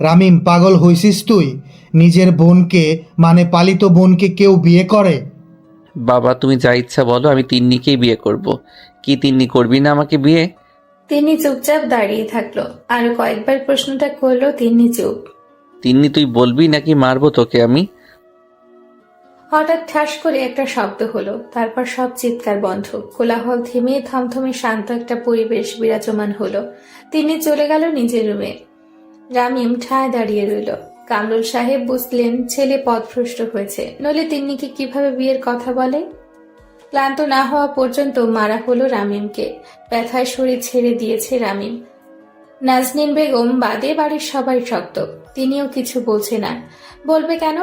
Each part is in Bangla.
রামিম, পাগল হইছিস তুই? নিজের বোনকে, মানে পালিত বোনকে কেউ বিয়ে করে? বাবা তুমি যা ইচ্ছা বলো, আমি তিন্নিকেই বিয়ে করব। কি তিন্নি করবি না আমাকে বিয়ে? তিনি চুপচাপ দাঁড়িয়ে থাকলো। আরো কয়েকবার প্রশ্নটা করলো, তিনি চুপ। তিন্নি তুই বলবি নাকি মারবো তোকে আমি? হঠাৎ ঠাস করে একটা শব্দ হলো, তারপর সব চিৎকার বন্ধ। কোলাহল থেমে থমথমে শান্ত একটা পরিবেশ বিরাজমান হলো। তিনি চলে গেল নিজের রুমে। রামিম ঠায় দাঁড়িয়ে রইল। কামরুল সাহেব বুঝলেন ছেলে পথভ্রষ্ট হয়েছে, নইলে তিন্নিকে কিভাবে বিয়ের কথা বলে। ক্লান্ত না হওয়া পর্যন্ত মারা হলো রামিমকে। ব্যথায় শরীর ছেড়ে দিয়েছে রামিম। নাজনীন বেগম বাদে বাড়ির সবাই শক্ত। তিনিও কিছু বলছে না। বলবে কেন?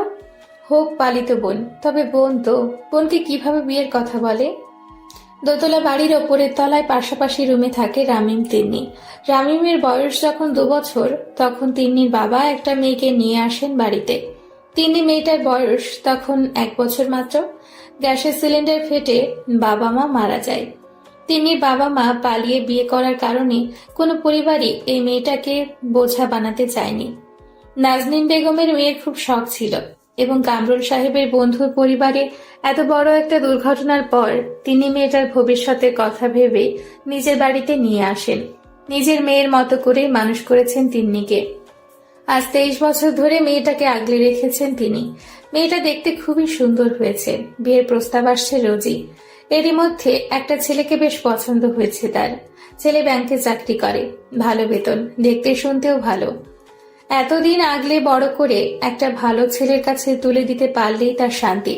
হোক পালিত বোন, তবে বোন তো, বোনকে কিভাবে বিয়ের কথা বলে? দোতলা বাড়ির ওপরের তলায় পাশাপাশি রুমে থাকে রামিম তিন্নি। রামিমের বয়স যখন 2 বছর, তখন তিন্নির বাবা একটা মেয়েকে নিয়ে আসেন বাড়িতে। তিন্নি মেয়েটার বয়স তখন 1 বছর মাত্র। গ্যাসের সিলিন্ডার ফেটে বাবা মা মারা যায়। তিন্নির বাবা মা পালিয়ে বিয়ে করার কারণে কোনো পরিবারই এই মেয়েটাকে বোঝা বানাতে চায়নি। নাজনীন বেগমের মেয়ের খুব শখ ছিল, এবং কামরুল সাহেবের বন্ধুর পরিবারে এত বড় একটা দুর্ঘটনার পর তিনি মেয়েটার ভবিষ্যতের কথা ভেবে নিজের বাড়িতে নিয়ে আসেন। নিজের মেয়ের মতো করেই মানুষ করেছেন তিন্নিকে। আজ 23 বছর ধরে মেয়েটাকে আগলে রেখেছেন তিনি। মেয়েটা দেখতে খুবই সুন্দর হয়েছে। বিয়ের প্রস্তাব আসছে রোজই। এরই মধ্যে একটা ছেলেকে বেশ পছন্দ হয়েছে তার। ছেলে ব্যাংকে চাকরি করে, ভালো বেতন, দেখতে শুনতেও ভালো। এতদিন আগলে বড় করে একটা ভালো ছেলের কাছে তুলে দিতে পারলেই তার শান্তি।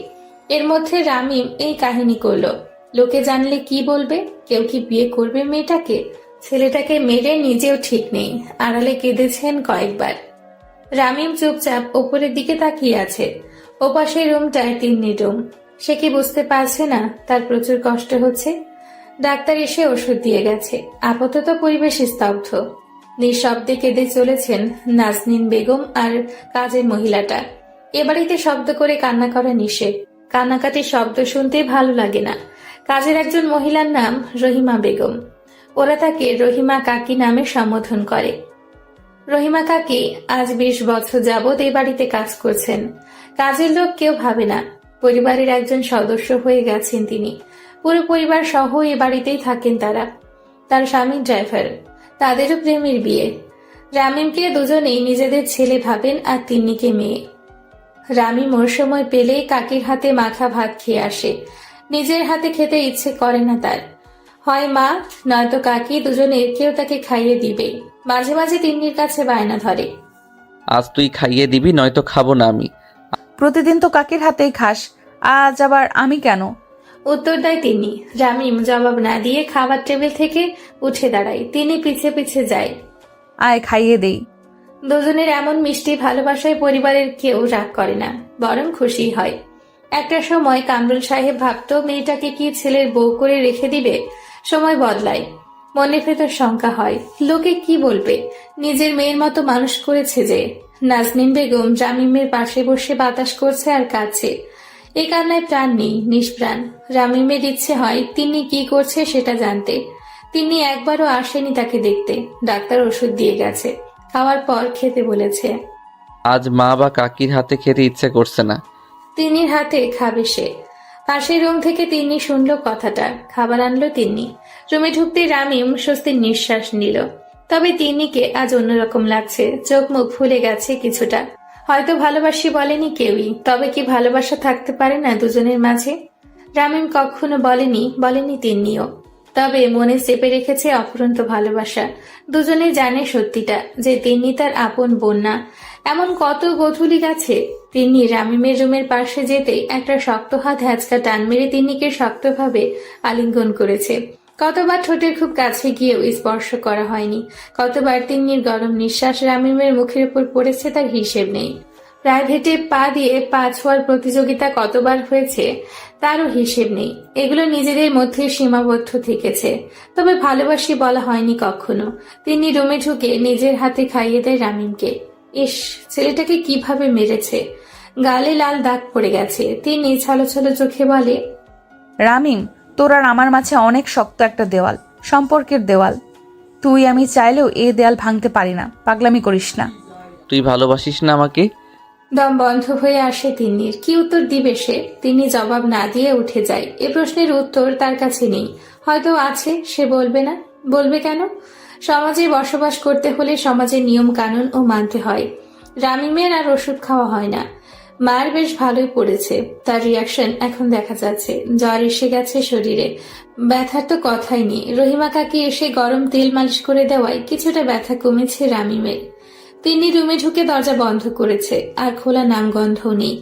এর মধ্যে রামিম এই কাহিনী করলো। লোকে জানলে কি বলবে? কেউ কি বিয়ে করবে মেয়েটাকে? ছেলেটাকে মেরে নিজেও ঠিক নেই, আড়ালে কেঁদেছেন কয়েকবার। রামিম চুপচাপ ওপরের দিকে তাকিয়ে আছে। ওপাশের রুমটায় তিন্নির রুম। সে কি বুঝতে পারছে না তার প্রচুর কষ্ট হচ্ছে? ডাক্তার এসে ওষুধ দিয়ে গেছে। আপাতত পরিবেশ স্তব্ধ। নিঃশব্দে কেঁদে চলেছেন নাজনীন বেগম আর কাজের মহিলাটা। এ বাড়িতে শব্দ করে কান্না করা নিষেধ। কান্নাকাটির শব্দ শুনতে ভালো লাগে না। কাজের একজন মহিলার নাম রহিমা বেগম। ওরা তাকে রহিমা কাকি নামে সম্বোধন করে। রহিমা কাকি আজ 20 বছর যাবৎ এই বাড়িতে কাজ করছেন। কাজের লোক কেউ ভাবে না, পরিবারের একজন সদস্য হয়ে গেছেন তিনি। পুরো পরিবার সহ এ বাড়িতেই থাকেন তারা। তার স্বামী ড্রাইভার। তাদেরও প্রেমের বিয়ে। রামিমকে দুজনেই নিজেদের ছেলে ভাবেন, আর তিন্নিকে মেয়ে। রামিম ওর সময় পেলেই কাকির হাতে মাখা ভাত খেয়ে আসে। নিজের হাতে খেতে ইচ্ছে করে না তার। হয় মা নয়তো কাকি, দুজনের কেউ তাকে খাইয়ে দিবে। মাঝে মাঝে তিন্নির কাছে বায়না ধরে, আজ তুই খাইয়ে দিবি, নয়তো খাবো না আমি। প্রতিদিন তো কাকির হাতেই খাস, আজ আবার আমি কেন? উত্তর দেয় তিনি। রামিম জবাব না দিয়ে খাবার টেবিল থেকে উঠে দাঁড়ায়। তিনি পিছে পিছে যায়। আয় খাইয়ে দেই। দুজনের এমন মিষ্টি ভালোবাসায় পরিবারের কেউ রাগ করে না, বরং খুশি হয়। একটা সময় কামরুল সাহেব ভাবত মেয়েটাকে কি ছেলের বউ করে রেখে দিবে। সময় বদলায়। মনের ভেতর শঙ্কা হয়, লোকে কি বলবে? নিজের মেয়ের মতো মানুষ করেছে যে। নাজনীন বেগম রামিমের পাশে বসে বাতাস করছে আর কাঁদছে। এই কান্নায় প্রাণ নেই, নিষ্প্রাণ। রামিমের ইচ্ছে হয় তিনি কি করছে সেটা জানতে। তিনি একবারও আসেনি তাকে দেখতে। ডাক্তার ওষুধ দিয়ে গেছে, খাওয়ার পর খেতে বলেছে। আজ মা বা কাকির হাতে খেতে ইচ্ছে করছে না। তিন্নির হাতে খাবে সে। পাশের রুম থেকে তিন্নি শুনল কথাটা। খাবার আনলো তিন্নি। রুমে ঢুকতে রামিম স্বস্তির নিঃশ্বাস নিল। তবে তিন্নিকে আজ অন্যরকম লাগছে। চোখ মুখ ফুলে গেছে কিছুটা। হয়তো ভালোবাসি বলেনি কেউই, তবে কি ভালোবাসা থাকতে পারে না দুজনের মাঝে? রামিম কখনো বলেনি তিন্নিও। তবে মনে চেপে রেখেছে অফুরন্ত ভালোবাসা। দুজনে জানে সত্যিটা, যে তিন্নি তার আপন বোন না। এমন কত গোধূলি গেছে। তিন্নি রামিমের রুমের পাশে যেতেই একটা শক্ত হাত হ্যাঁচকা টান মেরে তিন্নিকে শক্তভাবে আলিঙ্গন করেছে। কতবার ঠোঁটের খুব কাছে গিয়েও স্পর্শ করা হয়নি। কতবার তিন্নির গরম নিঃশ্বাস রামিমের মুখের উপর পড়েছে তার হিসেব নেই। প্রাইভেটে পা দিয়ে পা ছোঁয়ার প্রতিযোগিতা কতবার হয়েছে তারও হিসেব নেই। এগুলো নিজেদের মধ্যে সীমাবদ্ধ থেকেছে, তবে ভালোবাসি বলা হয়নি কখনো। তিনি রুমে ঢুকে নিজের হাতে খাইয়ে দেয় রামিমকে। ইস, ছেলেটাকে কিভাবে মেরেছে! গালে লাল দাগ পড়ে গেছে। তিনি ছলো ছলো চোখে বলে, রামিম, তোর আর আমার মাঝে অনেক শক্ত একটা দেওয়াল, সম্পর্কের দেওয়াল। তুই আমি চাইলেও এই দেয়াল ভাঙতে পারি না। পাগলামি করিস না। তুই ভালোবাসিস না আমাকে? দম বন্ধ হয়ে আসে তিন্নির। কি উত্তর দিবে সে? তিনি জবাব না দিয়ে উঠে যায়। এ প্রশ্নের উত্তর তার কাছে নেই, হয়তো আছে, সে বলবে না। বলবে কেন? সমাজে বসবাস করতে হলে সমাজের নিয়ম কানুন ও মানতে হয়। রামিমের আর ওষুধ খাওয়া হয় না। মার বেশ ভালোই পড়েছে, তার রিয়াকশন এখন দেখা যাচ্ছে। জ্বর এসে গেছে শরীরে, ব্যথার তো কথাই নেই। রহিমা কাকি এসে গরম তেল মালিশ করে দেওয়ায় কিছুটা ব্যথা কমেছে রামিমের। তিনি রুমে ঢুকে দরজা বন্ধ করেছে, আর খোলা নামগন্ধও নেই।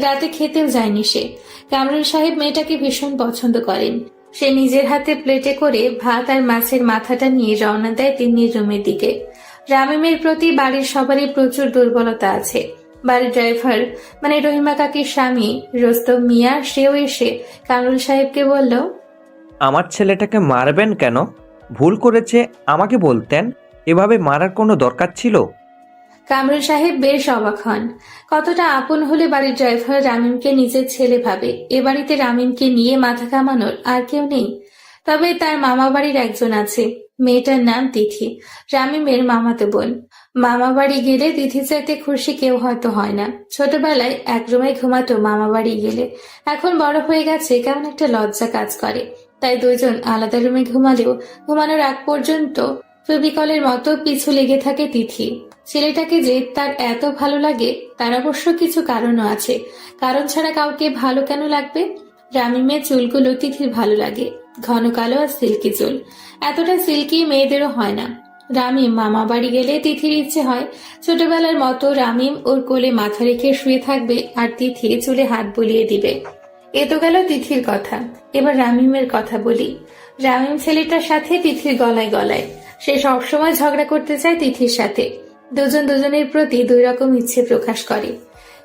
রাতে খেতেও যায়নি সে। কামরুল সাহেব মেয়েটাকে ভীষণ পছন্দ করেন। সে নিজের হাতে প্লেটে করে ভাত আর মাছের মাথাটা নিয়ে রওনা দেয় তিন্নির রুমের দিকে। রামিমের প্রতি বাড়ির সবারই প্রচুর দুর্বলতা আছে। বাড়ির ড্রাইভার মানে রহিমা কাকির স্বামী রোস্তম মিয়া, সেও এসে কামরুল সাহেবকে বলল, আমার ছেলেটাকে মারবেন কেন? ভুল করেছে আমাকে বলতেন, এভাবে মারার কোনো দরকার ছিল? কামরুল সাহেব বেশ অবাক হন। কতটা আপন হলে বাড়ির ড্রাইভার রামিমকে নিজের ছেলে ভাবে। এ বাড়িতে রামিমকে নিয়ে মাথা কামানোর আর কেউ নেই। তবে তার মামা বাড়ির একজন আছে, মেয়েটার নাম তিথি, রামিমের মামাতো বোন। মামা বাড়ি গেলে তিথি চাইতে খুশি কেউ হয়তো হয় না। ছোটবেলায় এক রুমে ঘুমাতো মামা বাড়ি গেলে, এখন বড় হয়ে গেছে, কেমন একটা লজ্জা কাজ করে। তাই দুজন আলাদা রুমে ঘুমালেও ঘুমানোর আগ পর্যন্ত ফেভিকলের মতো পিছু লেগে থাকে তিথি। ছেলেটাকে যে তার এত ভালো লাগে তার অবশ্য কিছু কারণও আছে। কারণ ছাড়া কাউকে ভালো কেন লাগবে? রামিমের চুলগুলো তিথির ভালো লাগে, ঘন কালো আর সিল্কি চুল। এতটা সিল্কি মেয়েদেরও হয় না। রামিম মামা বাড়ি গেলে তিথির ইচ্ছে হয় ছোটবেলার মতো রামিম ওর কোলে মাথা রেখে শুয়ে থাকবে আর তিথি চুলে হাত বুলিয়ে দিবে। এ তো গেল তিথির কথা, এবার রামিমের কথা বলি। রামিম ছেলেটার সাথে তিথির গলায় গলায়। সে সবসময় ঝগড়া করতে চায় তিথির সাথে। দুজন দুজনের প্রতি দুই রকম ইচ্ছে প্রকাশ করে।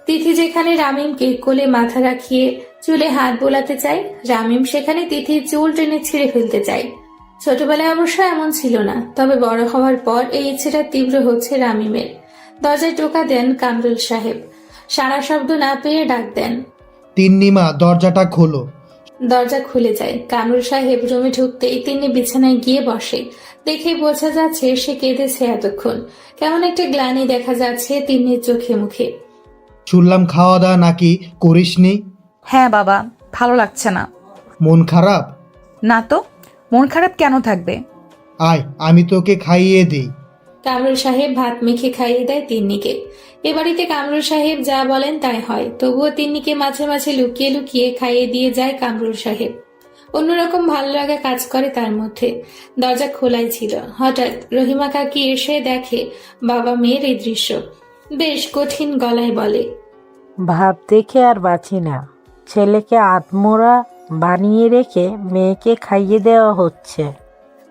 তিথি যেখানে রামিমকে কোলে মাথা রাখিয়ে চুলে হাত বোলাতে চায়, রামিম সেখানে তিথির চুল টেনে ছিঁড়ে ফেলতে চায়। ছোটবেলায় অবশ্য এমন ছিল না, তবে বড় হওয়ার পর এই ইচ্ছেটা তীব্র হচ্ছে রামিমের। দরজায় টোকা দেন কামরুল সাহেব। সারা শব্দ না পেয়ে ডাক দেন, তিন্নিমা দরজাটা খোলো। দরজা খুলে যায়। কামরুল সাহেব রুমে ঢুকতেই তিনি বিছানায় গিয়ে বসে। দেখে বোঝা যাচ্ছে সে কেঁদেছে এতক্ষণ। কেমন একটা গ্লানি দেখা যাচ্ছে তিন্নির চোখে মুখে। শুনলাম খাওয়া দাওয়া নাকি করিসনি? হ্যাঁ বাবা, ভালো লাগছে না। মন খারাপ? না তো, মন খারাপ কেন থাকবে? আয় আমি তোকে খাইয়ে দিই। কামরুল সাহেব ভাত মেখে খাইয়ে দেয় তিন্নিকে। এ বাড়িতে কামরুল সাহেব যা বলেন তাই হয়, তবুও তিন্নিকে মাঝে মাঝে লুকিয়ে লুকিয়ে খাইয়ে দিয়ে যায় কামরুল সাহেব। অন্যরকম ভালো লাগা কাজ করে তার মধ্যে। দরজা খোলাই ছিল। হঠাৎ রহিমা কাকি এসে দেখে বাবা মেয়ের এই দৃশ্য। বেশ কঠিন গলায় বলে, ভাব দেখে আর বাঁচি না, ছেলেকে আত্মরা বানিয়ে রেখে মেয়েকে খাইয়ে দেওয়া হচ্ছে।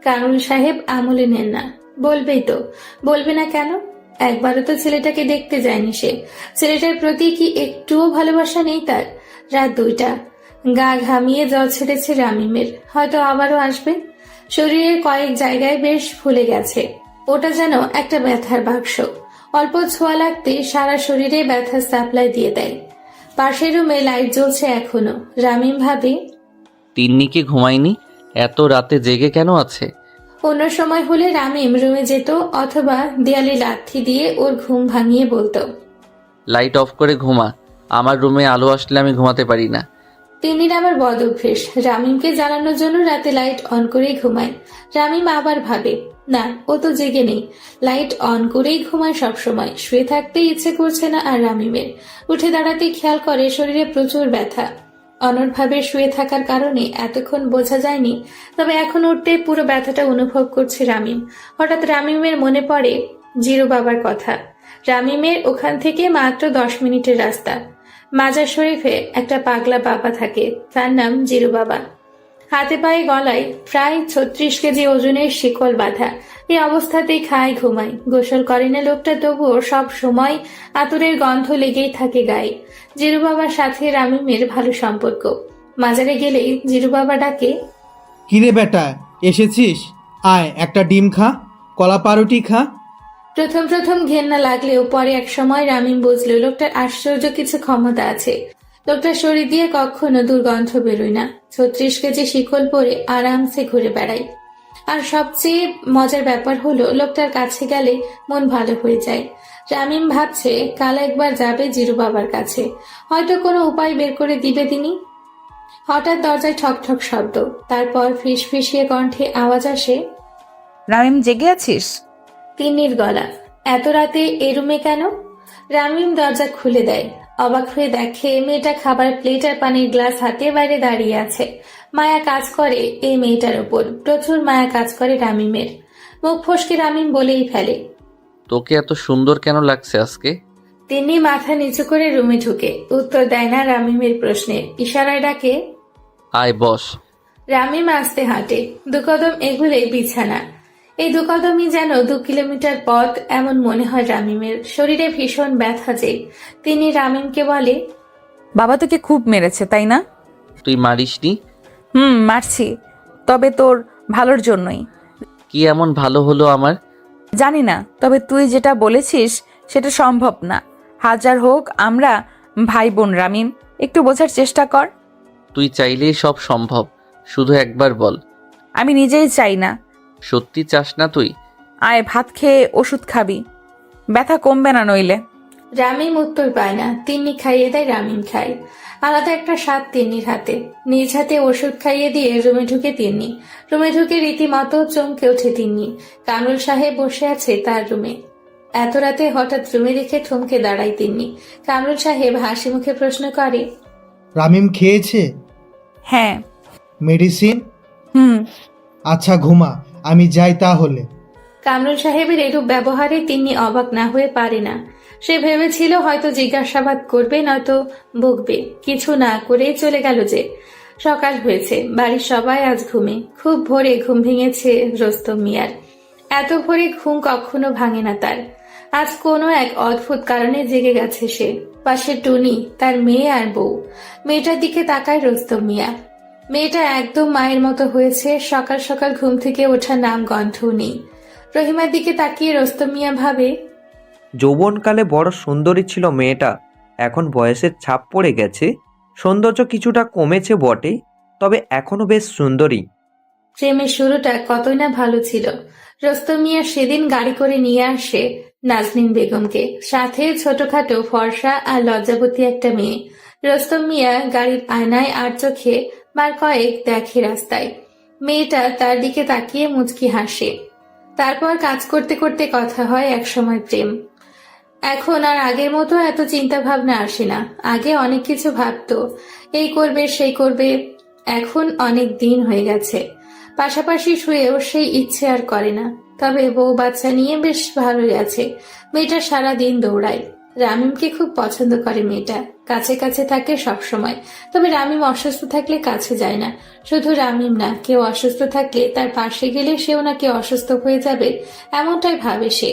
কামরুল সাহেব আমলে নেন না। বলবেই তো, বলবে না কেন? একবারও তো ছেলেটাকে দেখতে যায়নি সে। ছেলেটার প্রতি কি একটুও ভালোবাসা নেই তার? রাত 2টা, গা ঘামিয়ে জ্বর ছেড়েছে রামিমের, হয়তো আবারও আসবে। শরীরের কয়েক জায়গায় বেশ ফুলে গেছে। ওটা যেন একটা ব্যথার বাক্স। অল্প ছোঁয়া লাগতে সারা শরীরে ব্যথার সাপ্লাই দিয়ে দেয়। পাশের রুমে লাইট জ্বলছে এখনো। রামিম ভাবে, তিন্নি কি ঘুমায়নি? এত রাতে জেগে কেন আছে? অন্য সময় হলে রামিম রুমে যেত, অথবা দেয়ালে লাথি দিয়ে ওর ঘুম ভাঙিয়ে বলতো, লাইট অফ করে ঘুমা, আমার রুমে আলো আসলে আমি ঘুমাতে পারি না। তিন্নির আবার বদ অভ্যেস, রামিমকে জানানোর জন্য রাতে লাইট অন করেই ঘুমায়। রামিম আবার ভাবে, না, ও তো জেগে নেই, লাইট অন করেই ঘুমায় সবসময়। শুয়ে থাকতে ইচ্ছে করছে না আর রামিমের। উঠে দাঁড়াতেই খেয়াল করে শরীরে প্রচুর ব্যথা। অনড়ভাবে শুয়ে থাকার কারণে এতক্ষণ বোঝা যায়নি, তবে এখন উঠতে পুরো ব্যথাটা অনুভব করছে রামিম। হঠাৎ রামিমের মনে পড়ে জিরু বাবার কথা। রামিমের ওখান থেকে মাত্র 10 মিনিটের রাস্তা। মাজার শরীফে একটা পাগলা বাবা থাকে, তার নাম জিরু বাবা। হাতে পায়ে গলায় প্রায় 36 কেজি ওজনের শিকল বাঁধা। এই অবস্থাতেই খায় ঘুমায়, গোসল করে না লোকটা, তবুও সব সময় আতরের গন্ধ লেগেই থাকে গায়ে। জিরু বাবার সাথে রামিমের ভালো সম্পর্ক। মাজারে গেলেই জিরু বাবা ডাকে, কিরে বেটা, এসেছিস? আয় একটা ডিম খা, কলা পাউরুটি খা। প্রথম প্রথম ঘেন্না লাগলেও পরে এক সময় রামিম বুঝল লোকটার আশ্চর্য কিছু ক্ষমতা আছে। লোকটার শরীর দিয়ে কখনো দুর্গন্ধ বেরোয় না। 36 কেজি শিকল পরে আরামসে ঘুরে বেড়ায়। আর সবচেয়ে মজার ব্যাপার হলো লোকটার কাছে গেলে মন ভালো হয়ে যায়। রামিম ভাবছে কাল একবার যাবে জিরু বাবার কাছে, হয়তো কোনো উপায় বের করে দিবে তিনি। হঠাৎ দরজায় ঠক ঠক শব্দ, তারপর ফিসফিসিয়ে কণ্ঠে আওয়াজ আসে। রামিম, জেগে আছিস? তিন্নির গলা। এত রাতে এ রুমে কেন? রামিম দরজা খুলে দেয়। অবাক হয়ে দেখে মেয়েটা খাবার প্লেট আর পানির গ্লাস হাতে বাইরে দাঁড়িয়ে আছে। মায়া কাজ করে এই মেয়েটার ওপর, প্রচুর মায়া কাজ করে রামিমের। মুখ ফসকে রামিম বলেই ফেলে, তোকে এত সুন্দর কেন লাগছে আজকে? তিনি মাথা নিচু করে রুমে ঢুকে উত্তর দেয় না রামিমের প্রশ্নে, ইশারায় ডাকে। আয় বস। রামিম আস্তে হাঁটে, দুকদম এগুলে বিছানা। এই দুকদমই যেন 2 কিলোমিটার পথ এমন মনে হয় রামিমের। শরীরে ভীষণ ব্যথা যে। তিনি রামিমকে বলে, বাবা তোকে খুব মেরেছে, তাই না? তুই মারিসনি? মারছি, তবে তোর ভালোর জন্যই। কি এমন ভালো হলো আমার? জানি না, তবে তুই যেটা বলেছিস সেটা সম্ভব না। হাজার হোক আমরা ভাই বোন রামিম, একটু বোঝার চেষ্টা কর। তুই চাইলেই সব সম্ভব, শুধু একবার বল। আমি নিজেই চাই না। সত্যি চাস না তুই? আয় ভাত খেয়ে ওষুধ খাবি, ব্যথা কমবে না নইলে। রামিম উত্তর পায় না। তিন্নি খাইয়ে দেয়, রামিম খায়। আলাদা একটা স্বাদ তিন্নির হাতে। নিজ হাতে ওষুধ খাইয়ে দিয়ে রুমে ঢুকে তিন্নি। রুমে ঢুকে রীতিমতো চমকে ওঠে তিন্নি। কামরুল সাহেব বসে আছে তার রুমে। এত রাতে হঠাৎ রুমে দেখে থমকে দাঁড়ায় তিন্নি। কামরুল সাহেব হাসি মুখে প্রশ্ন করে, রামিম খেয়েছে? হ্যাঁ। মেডিসিন? হুম। আচ্ছা ঘুমা, আমি যাই তাহলে। কামরুল সাহেবের এরূপ ব্যবহারে তিন্নি অবাক না হয়ে পারে না। সে ভেবেছিল হয়তো জিজ্ঞাসাবাদ করবে, নয়তো বকবে। কিছু না করেই চলে গেল যে। সকাল হয়েছে, বাড়ির সবাই আজ ঘুমে। খুব ভোরে ঘুম ভেঙেছে রোস্তম মিয়ার। এত ভোরে ঘুম কখনো ভাঙে না তার। আজ কোনো এক অদ্ভুত কারণে জেগে গেছে সে। পাশে টুনি, তার মেয়ে আর বউ। মেয়েটার দিকে তাকায় রোস্তম মিয়া। মেয়েটা একদম মায়ের মতো হয়েছে। সকাল সকাল ঘুম থেকে ওঠার নাম গন্ধও নেই। রহিমার দিকে তাকিয়ে রোস্তম মিয়া ভাবে, যৌবনকালে বড় সুন্দরী ছিল মেয়েটা, এখন বয়সের ছাপ পড়ে গেছে। সৌন্দর্য কিছুটা কমেছে বটে, তবে এখনো বেশ সুন্দরী। প্রেমের শুরুটা কতই না ভালো ছিল। রোস্তম মিয়া সেদিন গাড়ি করে নিয়ে আসে নাজনীন বেগমকে, সাথে ছোটখাটো ফর্সা আর লজ্জাবতী একটা মেয়ে। রোস্তম মিয়া গাড়ির আয়নায় আর চোখে বার কয়েক দেখে রাস্তায়। মেয়েটা তার দিকে তাকিয়ে মুচকি হাসে। তারপর কাজ করতে করতে কথা হয়, একসময় প্রেম। এখন আর আগের মতো এত চিন্তা ভাবনা আসে না। আগে অনেক কিছু ভাবতো, এই করবে সেই করবে। এখন অনেক দিন হয়ে গেছে, পাশাপাশি শুয়েও সেই ইচ্ছে আর করে না। তবে বউ বাচ্চা নিয়ে বেশ ভালোই আছে। মেয়েটা সারা দিন দৌড়ায়। রামিমকে খুব পছন্দ করে মেয়েটা, কাছে কাছে থাকে সব সময়। তবে রামিম অসুস্থ থাকলে কাছে যায় না। শুধু রামিম না, কেউ অসুস্থ থাকলে তার পাশে গেলে সেও নাকি অসুস্থ হয়ে যাবে, এমনটাই ভাবে সে।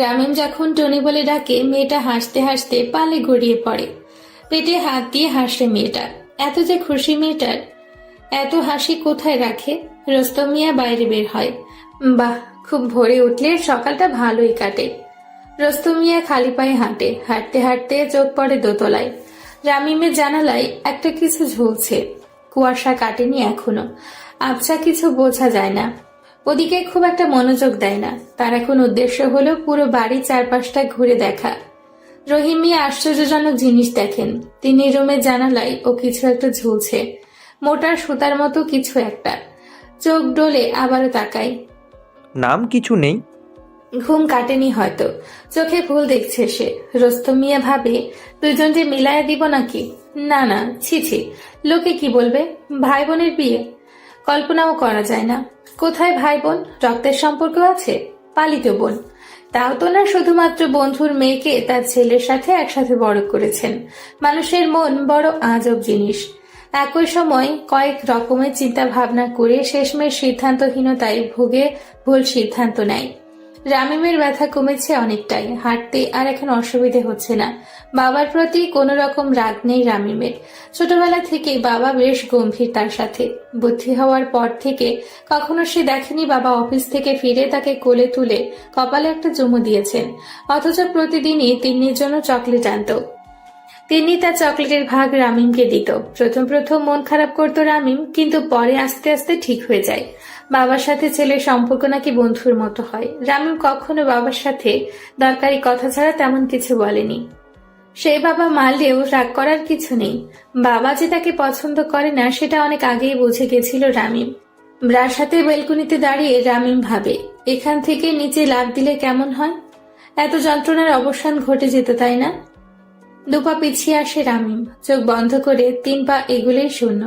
রামিম যখন টনি বলে ডাকে, মেয়েটা হাসতে হাসতে পালে গড়িয়ে পড়ে। পেটে হাত দিয়ে হাসে মেয়েটা। এত যে খুশি মেয়েটার, এত হাসি কোথায় রাখে? রোস্তম মিয়া বাইরে বের হয়। বাহ, খুব ভোরে উঠলে সকালটা ভালোই কাটে। রোস্তম মিয়া খালি পায়ে হাঁটে। হাঁটতে হাঁটতে চোখ পড়ে দোতলায়। রামিমের জানালায় একটা কিছু ঝুলছে। কুয়াশা কাটেনি এখনো, আবছা কিছু বোঝা যায় না। ওদিকে খুব একটা মনোযোগ দেয় না। তার এখন উদ্দেশ্য হলো পুরো বাড়ির চারপাশটা ঘুরে দেখা। রহিম মিয়া আশ্চর্যজনক জিনিস দেখেন। তিনি রুমের জানালায় ও কিছু একটা ঝুলছে, মোটার সুতার মতো কিছু একটা। চোখ ডোলে আবারও তাকায়। নাম কিছু নেই। ঘুম কাটেনি হয়তো, চোখে ভুল দেখছে সে। রোস্তম মিয়া ভাবে, দুজনকে মিলাইয়া দিব নাকি? না না, ছি ছি, লোকে কি বলবে? ভাই বোনের বিয়ে, কল্পনাও করা যায় না। কোথায় ভাই বোন? রক্তের সম্পর্ক আছে? পালিত বোন, তাও তো না, শুধুমাত্র বন্ধুর মেয়েকে তার ছেলের সাথে একসাথে বড় করেছেন। মানুষের মন বড় আজব জিনিস। একই সময় কয়েক রকমের চিন্তা ভাবনা করে শেষমেশ সিদ্ধান্তহীনতায় ভুগে ভুল সিদ্ধান্ত নেয়। রামিমের ব্যথা কমেছে অনেকটাই, হাঁটতে আর এখন অসুবিধে হচ্ছে না। বাবার প্রতি কোনো রকম রাগ নেই রামিমের। ছোটবেলা থেকে বাবা বেশ গম্ভীর তার সাথে। বুদ্ধি হওয়ার পর থেকে কখনো সে দেখেনি বাবা অফিস থেকে ফিরে তাকে কোলে তুলে কপালে একটা চুমু দিয়েছেন। অথচ প্রতিদিনই তিন্নির জন্য চকলেট আনত। তিনি তার চকলেটের ভাগ রামিমকে দিত। প্রথম প্রথম মন খারাপ করতো রামিম, কিন্তু পরে আস্তে আস্তে ঠিক হয়ে যায়। বাবার সাথে ছেলের সম্পর্ক নাকি বন্ধুর মতো হয়। রামিম কখনো বাবার সাথে দরকারি কথা ছাড়া তেমন কিছু বলেনি। সেই বাবা মারলেও রাগ করার কিছু নেই। বাবা যে তাকে পছন্দ করে না সেটা অনেক আগেই বুঝে গেছিল রামিম। ব্রার সাথে বেলকুনিতে দাঁড়িয়ে রামিম ভাবে, এখান থেকে নিচে লাফ দিলে কেমন হয়? এত যন্ত্রণার অবসান ঘটে যেত, তাই না? দুপা পিছিয়ে আসে রামিম, চোখ বন্ধ করে 3 পা এগুলেই শূন্য।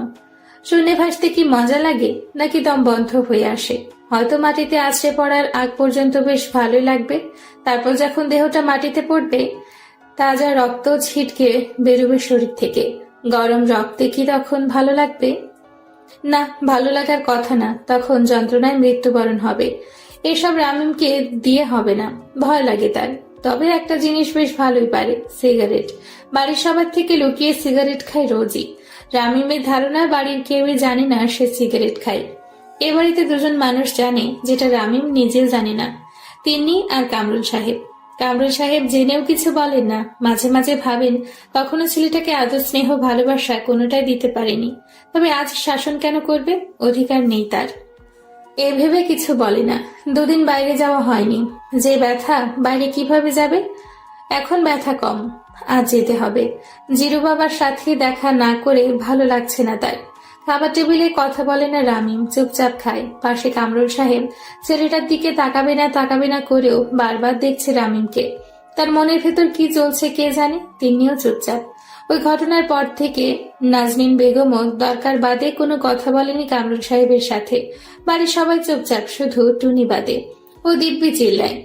শূন্যে ভাসতে কি মজা লাগে, নাকি দম বন্ধ হয়ে আসে? হয়তো মাটিতে আছড়ে পড়ার আগ পর্যন্ত বেশ ভালোই লাগবে, তারপর যখন দেহটা মাটিতে পড়বে তাজা রক্ত ছিটকে বেরোবে শরীর থেকে। গরম রক্তে কি তখন ভালো লাগবে? না, ভালো লাগার কথা না, তখন যন্ত্রণায় মৃত্যুবরণ হবে। এসব রামিমকে দিয়ে হবে না, ভয় লাগে তার। তবে একটা জিনিস বেশ ভালোই পারে, সিগারেট। বাড়ির সবার থেকে লুকিয়ে সিগারেট খায় রোজই। রামিমের ধারণা বাড়ির কেউই জানে না সে সিগারেট খায়। এ বাড়িতে দুজন মানুষ জানে, যেটা রামিম নিজেও জানে না, তিন্নি আর কামরুল সাহেব। কামরুল সাহেব জেনেও কিছু বলেন না, মাঝে মাঝে ভাবেন কখনো ছেলেটাকে আদর স্নেহ ভালোবাসা কোনোটাই দিতে পারেনি। তবে আজ শাসন কেন করবে? অধিকার নেই তার। এ ভেবে কিছু বলে না। 2 দিন বাইরে যাওয়া হয়নি, যে ব্যথা বাইরে কিভাবে যাবে? এখন ব্যথা কম, আজ যেতে হবে। জিরু বাবার সাথে দেখা না করে ভালো লাগছে না তার। খাবার টেবিলে কথা বলে না রামিম, চুপচাপ খায়। পাশে কামরুল সাহেব ছেলেটার দিকে তাকাবে না করেও বারবার দেখছে রামিমকে। তার মনের ভেতর কি চলছে কে জানে। তিনিও চুপচাপ। ওই ঘটনার পর থেকে নাজনীন বেগমও দরকার বাদে কোনো কথা বলেনি কামরুল সাহেবের সাথে। বাড়ির সবাই চুপচাপ, শুধু টুনি বাদে। ও দিব্যি চিল্লায়,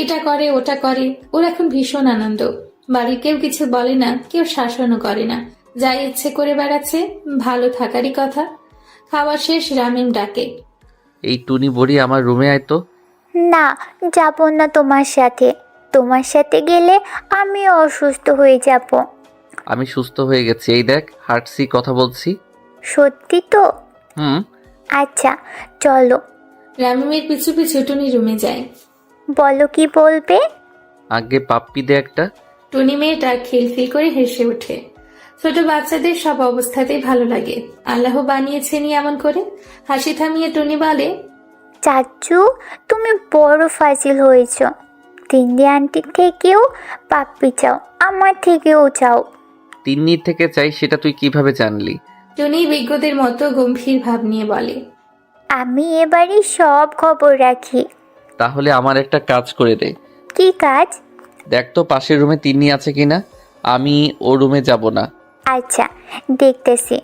এটা করে ওটা করে। ওর এখন ভীষণ আনন্দ। বাড়ির কেউ কিছু বলে না, কেউ শাসনও করে না, যা ইচ্ছে করে বেড়াচ্ছে। ভালো থাকারই কথা। খাওয়া শেষ, রামিম ডাকে, এই টুনি বড়ি আমার রুমে আয় তো। না, যাব না তোমার সাথে। তোমার সাথে গেলে আমি অসুস্থ হয়ে যাব। আমি সুস্থ হয়ে গেছি, এই দেখ হাঁটছি, কথা বলছি। সত্যি তো? হুম। আচ্ছা, চলো। রামিমের পিছু পিছু টুনি রুমে যায়। বলো কি বলবে? আগে পাপ্পি দে একটা। টুনি মেয়েটা খিলখিল করে হেসে ওঠে। ছোট বাচ্চাদের সব অবস্থাতেই ভালো লাগে, আল্লাহ বানিয়েছেনই এমন করে। হাসি থামিয়ে টুনি বলে, চাচু, তুমি বড় ফাজিল হয়েছ। তিন্নি আন্টির থেকেও পাপ্পি চাও, আমার থেকেও চাও। তিন্নির থেকে চাই সেটা তুই কিভাবে জানলি? টুনি বিজ্ঞদের মতো গম্ভীর ভাব নিয়ে বলে, আমি এবারে সব খবর রাখি। তাহলে আমার একটা কাজ করে দে। কি কাজ? দেখ তো পাশের রুমে তিন্নি আছে কিনা। আমি ও রুমে যাব না। আচ্ছা, দেখতেছি।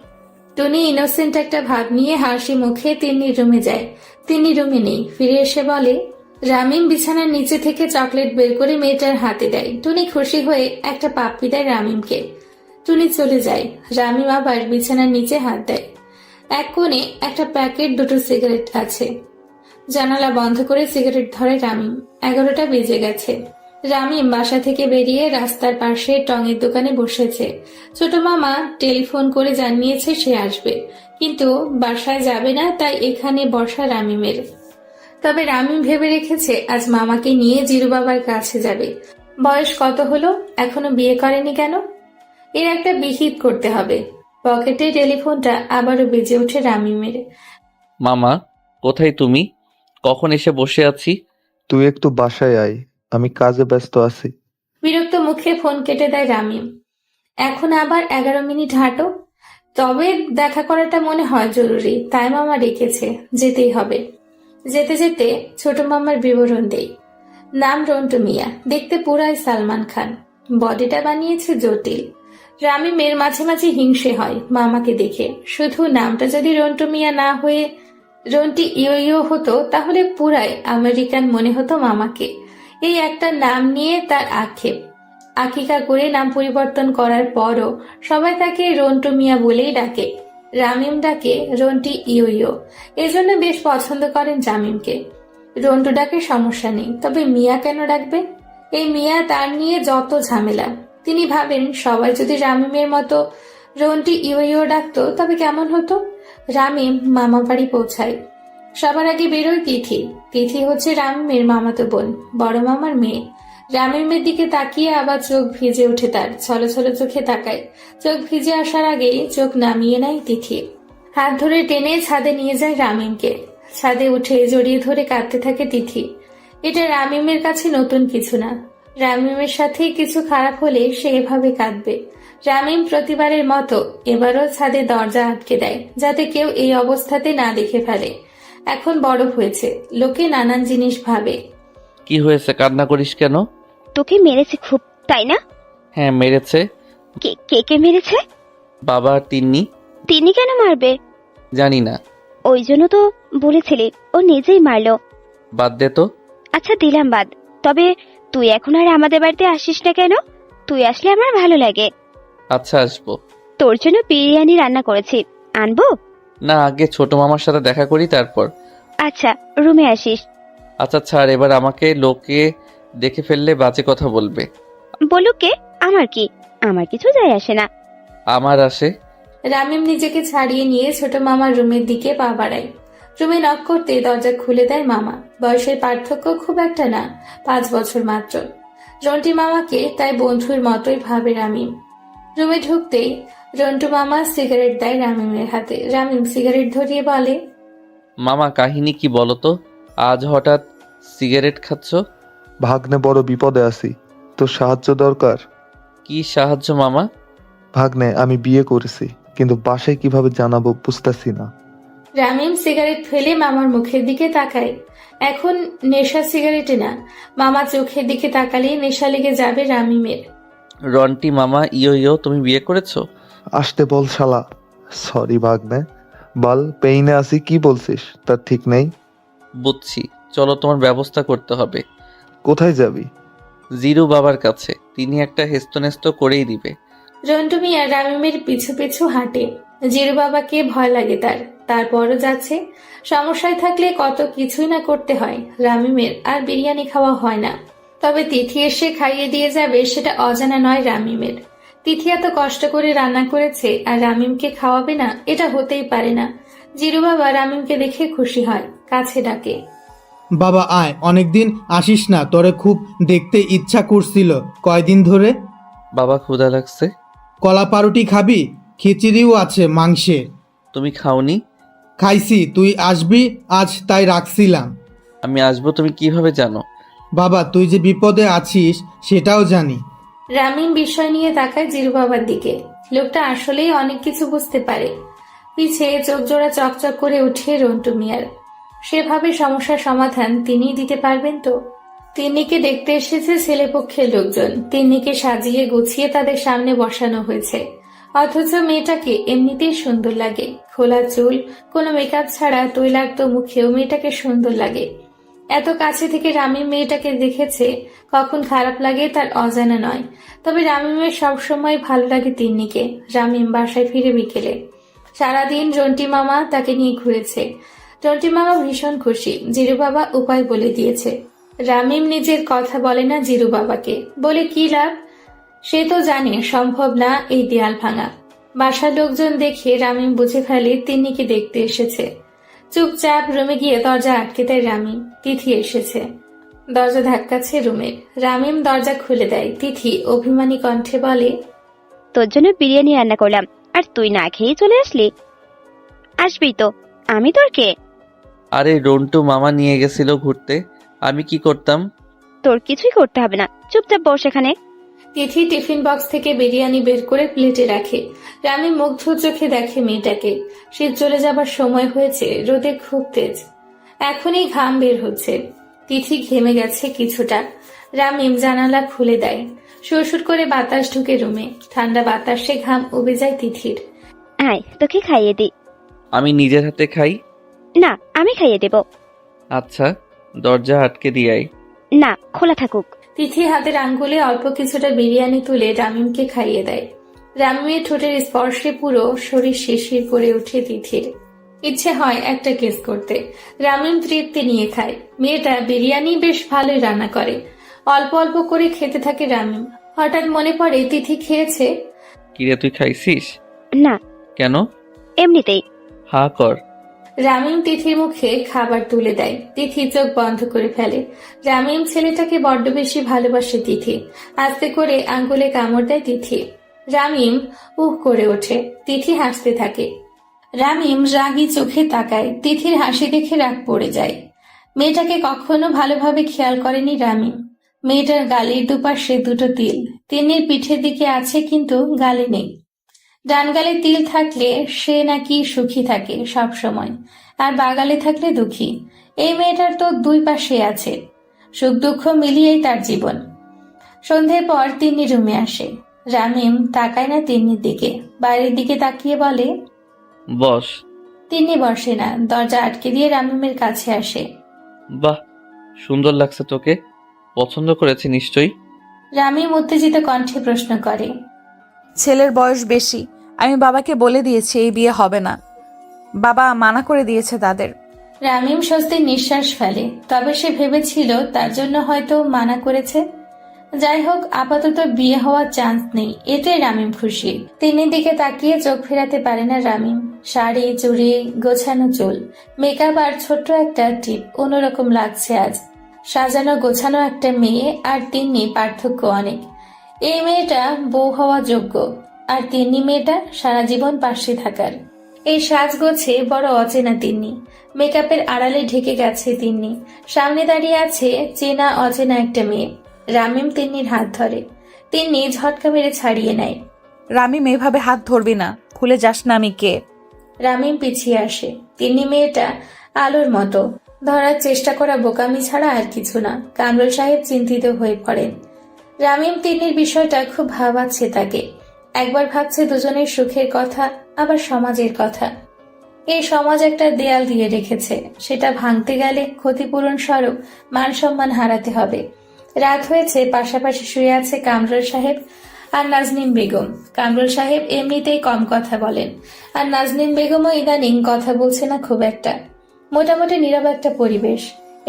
টুনি ইনোসেন্ট একটা ভাব নিয়ে হাসি মুখে তিন্নির রুমে যায়। তিন্নি রুমে নেই। ফিরে এসে বলে, রামিম বিছানার নিচে থেকে চকলেট বের করে মেয়েটার হাতে দেয়। টুনি খুশি হয়ে একটা পাপ্পি দেয় রামিমকে। টুনি চলে যায়। রামিম আবার বিছানার নিচে হাত দেয়। এক কোণে একটা প্যাকেট, 2টো সিগারেট আছে। জানালা বন্ধ করে সিগারেট ধরে রামিম। 11টা বেজে গেছে। রামিম বাসা থেকে বেরিয়ে রাস্তার পাশে টঙের দোকানে বসেছে। ছোট মামা টেলিফোন করে জানিয়েছে সে আসবে, কিন্তু বাসায় যাবে না, তাই এখানে বসা রামিমের। তবে রামিম ভেবে রেখেছে আজ মামাকে নিয়ে জিরু বাবার কাছে যাবে। বয়স কত হলো, এখনো বিয়ে করেনি কেন? এর একটা বিহিত করতে হবে। পকেটে টেলিফোনটা আবারও বেজে ওঠে রামিমের। মামা, কোথায় তুমি? কখন এসে বসে আছি। তুই একটু বাসায় আয়, আমি কাজে ব্যস্ত আছি। বিরক্ত মুখে ফোন কেটে দেয় রামিম। এখন আবার 11 মিনিট হাঁটো। তবে দেখা করাটা মনে হয় জরুরি, তাই মামা ডেকেছে, যেতেই হবে। যেতে যেতে ছোট মামার বিবরণ দেই। নাম রন্টু মিয়া, দেখতে পুরাই সালমান খান, বডিটা বানিয়েছে জটিল। রামিমের মাঝে মাঝে হিংসে হয় মামাকে দেখে। শুধু নামটা যদি রন্টু মিয়া না হয়ে রন্টি ইয়ো হতো, তাহলে পুরাই আমেরিকান মনে হতো মামাকে। এই একটা নাম নিয়ে তার আক্ষেপ। আকিকা করে নাম পরিবর্তন করার পরও সবাই তাকে রন্টু মিয়া বলেই ডাকে। রামিম ডাকে রন্টি ইয়ো, এজন্য বেশ পছন্দ করেন জামিমকে। রন্টু ডাকে সমস্যা নেই, তবে মিয়া কেন ডাকবে? এই মিয়া তার নিয়ে যত ঝামেলা। তিনি ভাবেন সবাই যদি রামিমের মতো রন্টি ইয়ো ডাকতো তবে কেমন হতো। রামিম মামা বাড়ি পৌঁছায়। সবার আগে বেরোয় তিথি। তিথি হচ্ছে রামিমের মামাতো বোন, বড় মামার মেয়ে। রামিমের দিকে তাকিয়ে আবার চোখ ভিজে ওঠে তার, ছলো ছলো চোখে তাকায়। চোখ ভিজে আসার আগেই চোখ নামিয়ে নেয় তিথি। হাত ধরে টেনে ছাদে নিয়ে যায় রামিমকে। ছাদে উঠে জড়িয়ে ধরে কাঁদতে থাকে তিথি। এটা রামিমের কাছে নতুন কিছু না। রামিমের সাথে কিছু খারাপ হলে সে এভাবে কাঁদবে। রামিম প্রতিবারের মতো এবারও ছাদে দরজা আটকে দেয়, যাতে কেউ এই অবস্থাতে না দেখে ফেলে। এখন বড় হয়েছে, লোকে নানান জিনিস ভাবে। কি হয়েছে, কান্না করিস কেন? তোকে মেরেছে খুব, তাই না? হ্যাঁ মেরেছে। কে কে কে মেরেছে? বাবা আর তিন্নি। তিনি কেন মারবে? জানি না। ওই জন্য তো বলেছিলি, ও নিজেই মারলো। বাদ দে তো। আচ্ছা দিলাম বাদ, তবে তুই এখন আর আমাদের বাড়িতে আসিস না কেন? তুই আসলে আমার ভালো লাগে। আচ্ছা আসবো। তোর জন্য বিরিয়ানি রান্না করেছি, আনবো? না, আগে ছোট মামার সাথে দেখা করি তারপর। আচ্ছা রুমে আসিস। আচ্ছা ছাড়, এবার আমাকে লোকে দেখে ফেললে বাজে কথা বলবে। বলুক কে, আমার কি, আমার কিছু যায় আসে না। আমার আসে। রামিম নিজেকে ছাড়িয়ে নিয়ে ছোট মামার রুমের দিকে পা বাড়ায়। রুমে নক করতে দরজা খুলে দেয় মামা। বয়সের পার্থক্য খুব একটা না, 5 বছর মাত্র। রন্টি মামাকে তাই বন্ধুর মতোই ভাবে রামিম। রুমে ঢুকতেই রন্টু মামা সিগারেট দেয় রামিমের হাতে। রামিম সিগারেট ধরিয়ে বলে, মামা কাহিনী কি বলো তো? আজ হঠাৎ সিগারেট খাচ্ছ? ভাগ্নে বড় বিপদে আছি, তোর সাহায্য দরকার। কি সাহায্য মামা? ভাগ্নে আমি বিয়ে করেছি, কিন্তু বাসায় কিভাবে জানাবো বুঝতেছি না। রামিম সিগারেট ফেলে মামার মুখের দিকে তাকায়। এখন নেশা সিগারেটে না, মামা চোখের দিকে তাকালেই নেশা লেগে যাবে রামিমের। রন্টি মামা, ইয়ো তুমি বিয়ে করেছো? আসতে বল শালা। সরি ভাগ্নে, বল পেইনে আছি, কি বলছিস তার ঠিক নেই। বুঝছি, চলো তোমার ব্যবস্থা করতে হবে। কোথায় যাবি? জিরু বাবার কাছে, তিনি একটা হেস্তনেস্ত করেই দিবে। রন্টু মিয়া রামিমের পিছু পিছু হাঁটে। জিরু বাবাকে ভয় লাগে তারপরও যাচ্ছে। সমস্যায় থাকলে কত কিছুই না করতে হয় রামিমের, আর বিরিয়ানি খাওয়া হয় না। তবে তিথি এসে খাইয়ে দিয়ে যাবে সেটা অজানা নয় রামিমের। তিথি এত কষ্ট করে রান্না করেছে আর রামিমকে খাওয়াবে না, এটা হতেই পারে না। জিরু বাবা রামিমকে দেখে খুশি হয়, কাছে ডাকে, বাবা আয়, অনেকদিন আসিস না, তোরে খুব দেখতে ইচ্ছা করছিল কয়দিন ধরে। বাবা ক্ষুধা লাগছে। কলা পাউরুটি খাবি? খিচুড়িও আছে মাংসের। তুমি খাওনি? খাইছি, তুই আসবি আজ তাই রাখছিলাম। আমি আসবো তুমি কিভাবে জানো? বাবা তুই যে বিপদে আছিস সেটাও জানি। রামিম বিষয় নিয়ে তাকায় জিরু বাবার দিকে। লোকটা আসলেই অনেক কিছু বুঝতে পারে। পিছে চোখ জোড়া চকচক করে উঠে রন্টু মিয়ার। সেভাবে সমস্যার সমাধান তিনিই দিতে পারবেন তো? তিন্নিকে দেখতে এসেছে ছেলেপক্ষের লোকজন। তিন্নিকে সাজিয়ে গুছিয়ে তাদের সামনে বসানো হয়েছে, অথচ মেয়েটাকে এমনিতেই সুন্দর লাগে। খোলা চুল, কোনো মেকআপ ছাড়া তৈলাক্ত মুখেও মেয়েটাকে সুন্দর লাগে। এত কাছে থেকে রামিম মেয়েটাকে দেখেছে, কখন খারাপ লাগে তার অজানা নয়। তবে রামিমের সবসময় ভালো লাগে তিন্নিকে। রামিম বাসায় ফিরে বিকেলে। সারাদিন রন্টি মামা তাকে নিয়ে ঘুরেছে। রন্টি মামা ভীষণ খুশি, জিরু বাবা উপায় বলে দিয়েছে। রামিম নিজের কথা বলে না জিরু বাবাকে, বলে কি লাভ? সে তো জানে সম্ভব না এই দেয়াল ভাঙা। বাসার লোকজন দেখে রামিম বুঝে ফেলে তিন্নিকে দেখতে এসেছে। চুপচাপ রুমে গিয়ে দরজা আটকে দেয় রামিম। তিথি এসেছে, দরজা ধাক্কাচ্ছে রুমের। রামিম দরজা খুলে দেয়। তিথি অভিমানী কণ্ঠে বলে, তোর জন্য বিরিয়ানি রান্না করলাম, আর তুই না খেয়েই চলে আসলি। আসবি তো, আমি তোর কে? আরে রন্টু মামা নিয়ে গেছিল ঘুরতে, আমি কি করতাম? তোর কিছুই করতে হবে না, চুপচাপ বস এখানে। তিথি টিফিন বক্স থেকে বিরিয়ানি বের করে প্লেটে রাখে। রামিম মুগ্ধ চোখে দেখে মেয়েটাকে। শীত চলে যাবার সময় হয়েছে, রোদে খুব তেজ, এখনই ঘাম বের হচ্ছে। তিথি ঘেমে গেছে কিছুটা। রামিম জানালা খুলে দেয়। সুরসুর করে বাতাস ঢুকে রুমে। ঠান্ডা বাতাসে ঘাম উবে যায় তিথির। আয় তোকে খাইয়ে দি। আমি নিজের হাতে খাই। না, আমি খাইয়ে দেব। আচ্ছা, দরজা আটকে দিয়াই। না, খোলা থাকুক। তিথি হাতের আঙ্গুলে অল্প কিছুটা বিরিয়ানি তুলে রামিমকে খাইয়ে দেয়। রামিমের ঠোঁটের স্পর্শে পুরো শরীর শিরশির করে ওঠে তিথির। ইচ্ছে হয় একটা কিস করতে। রামিম তৃপ্তি নিয়ে খায়। মেয়েটা বিরিয়ানি বেশ ভালোই রান্না করে। অল্প অল্প করে খেতে থাকে রামিম। হঠাৎ মনে পড়ে তিথি খেয়েছে। কিরে তুই খাইছিস? না। কেন? এমনিতেই। হা কর। রামিম তিথির মুখে খাবার তুলে দেয়। তিথি চোখ বন্ধ করে ফেলে। রামিম ছেলেটাকে বড্ড বেশি ভালোবাসে তিথি। আস্তে করে আঙ্গুলে কামড় দেয় তিথি। রামিম উহ করে ওঠে। তিথি হাসতে থাকে। রামিম রাগী চোখে তাকায়। তিথির হাসি দেখে রাগ পড়ে যায়। মেয়েটাকে কখনো ভালোভাবে খেয়াল করেনি রামিম। মেয়েটার গালের দুপাশে দুটো তিল। তিন্নির পিঠের দিকে আছে কিন্তু গালে নেই। ডান গালে তিল থাকলে সে নাকি সুখী থাকে সব সময়, আর বাগালে থাকলে দুঃখী। এই মেয়েটার তো দুই পাশে আছে, সুখ দুঃখ মিলিয়েই তার জীবন। সন্ধ্যের পর তিন্নি রুমে আসে। রামিম তাকায় না তিন্নির দিকে, বাইরের দিকে তাকিয়ে বলে, বস। তিন্নি বসে না, দরজা আটকে দিয়ে রামিমের কাছে আসে। বাহ, সুন্দর লাগছে তোকে। পছন্দ করেছি নিশ্চয়ই। রামিম উত্তেজিত কণ্ঠে প্রশ্ন করে। ছেলের বয়স বেশি, আমি বাবাকে বলে দিয়েছি এই বিয়ে হবে না। বাবা মানা করে দিয়েছে তাদের। রামিম স্বস্তির নিঃশ্বাস ফেলে। তবে সে ভেবেছিল তার জন্য হয়তো মানা করেছে। যাই হোক, আপাতত বিয়ে হওয়ার চান্স নেই, এতে রামিম খুশি। তিন্নির দিকে তাকিয়ে চোখ ফেরাতে পারে না রামিম। শাড়ি, চুড়ি, গোছানো চুল, মেকআপ আর ছোট্ট একটা টিপ, অন্যরকম লাগছে আজ। সাজানো গোছানো একটা মেয়ে আর তিন্নি পার্থক্য অনেক। এই মেয়েটা বউ হওয়া যোগ্য, আর তিন্নি মেয়েটা সারা জীবন পাশে থাকার। এই সাজগোছে বড় অচেনা তিন্নি। মেকআপের আড়ালে ঢেকে গেছে তিন্নি। সামনে দাঁড়িয়ে আছে চেনা অচেনা একটা মেয়ে। রামিম তিন্নির হাত ধরে। তিন্নি ঝটকা মেরে ছাড়িয়ে নেয়। রামিম এভাবে হাত ধরবি না, খুলে যাস না আমি কে। রামিম পিছিয়ে আসে। তিন্নি মেয়েটা আলোর মতো, ধরার চেষ্টা করা বোকামি ছাড়া আর কিছু না। কামরুল সাহেব চিন্তিত হয়ে পড়েন। রামিম তিন্নির বিষয়টা খুব ভাবাচ্ছে তাকে। একবার ভাবছে দুজনের সুখের কথা, আবার সমাজের কথা। এই সমাজ একটা দেয়াল দিয়ে রেখেছে, সেটা ভাঙতে গেলে ক্ষতিপূরণ স্বরূপ মান সম্মান হারাতে হবে। রাত হয়েছে, পাশাপাশি শুয়ে আছে কামরুল সাহেব আর নাজনীন বেগম। কামরুল সাহেব এমনিতেই কম কথা বলেন, আর নাজনীন বেগমও ইদানিং কথা বলছে না খুব একটা। মোটামুটি নীরব একটা পরিবেশ।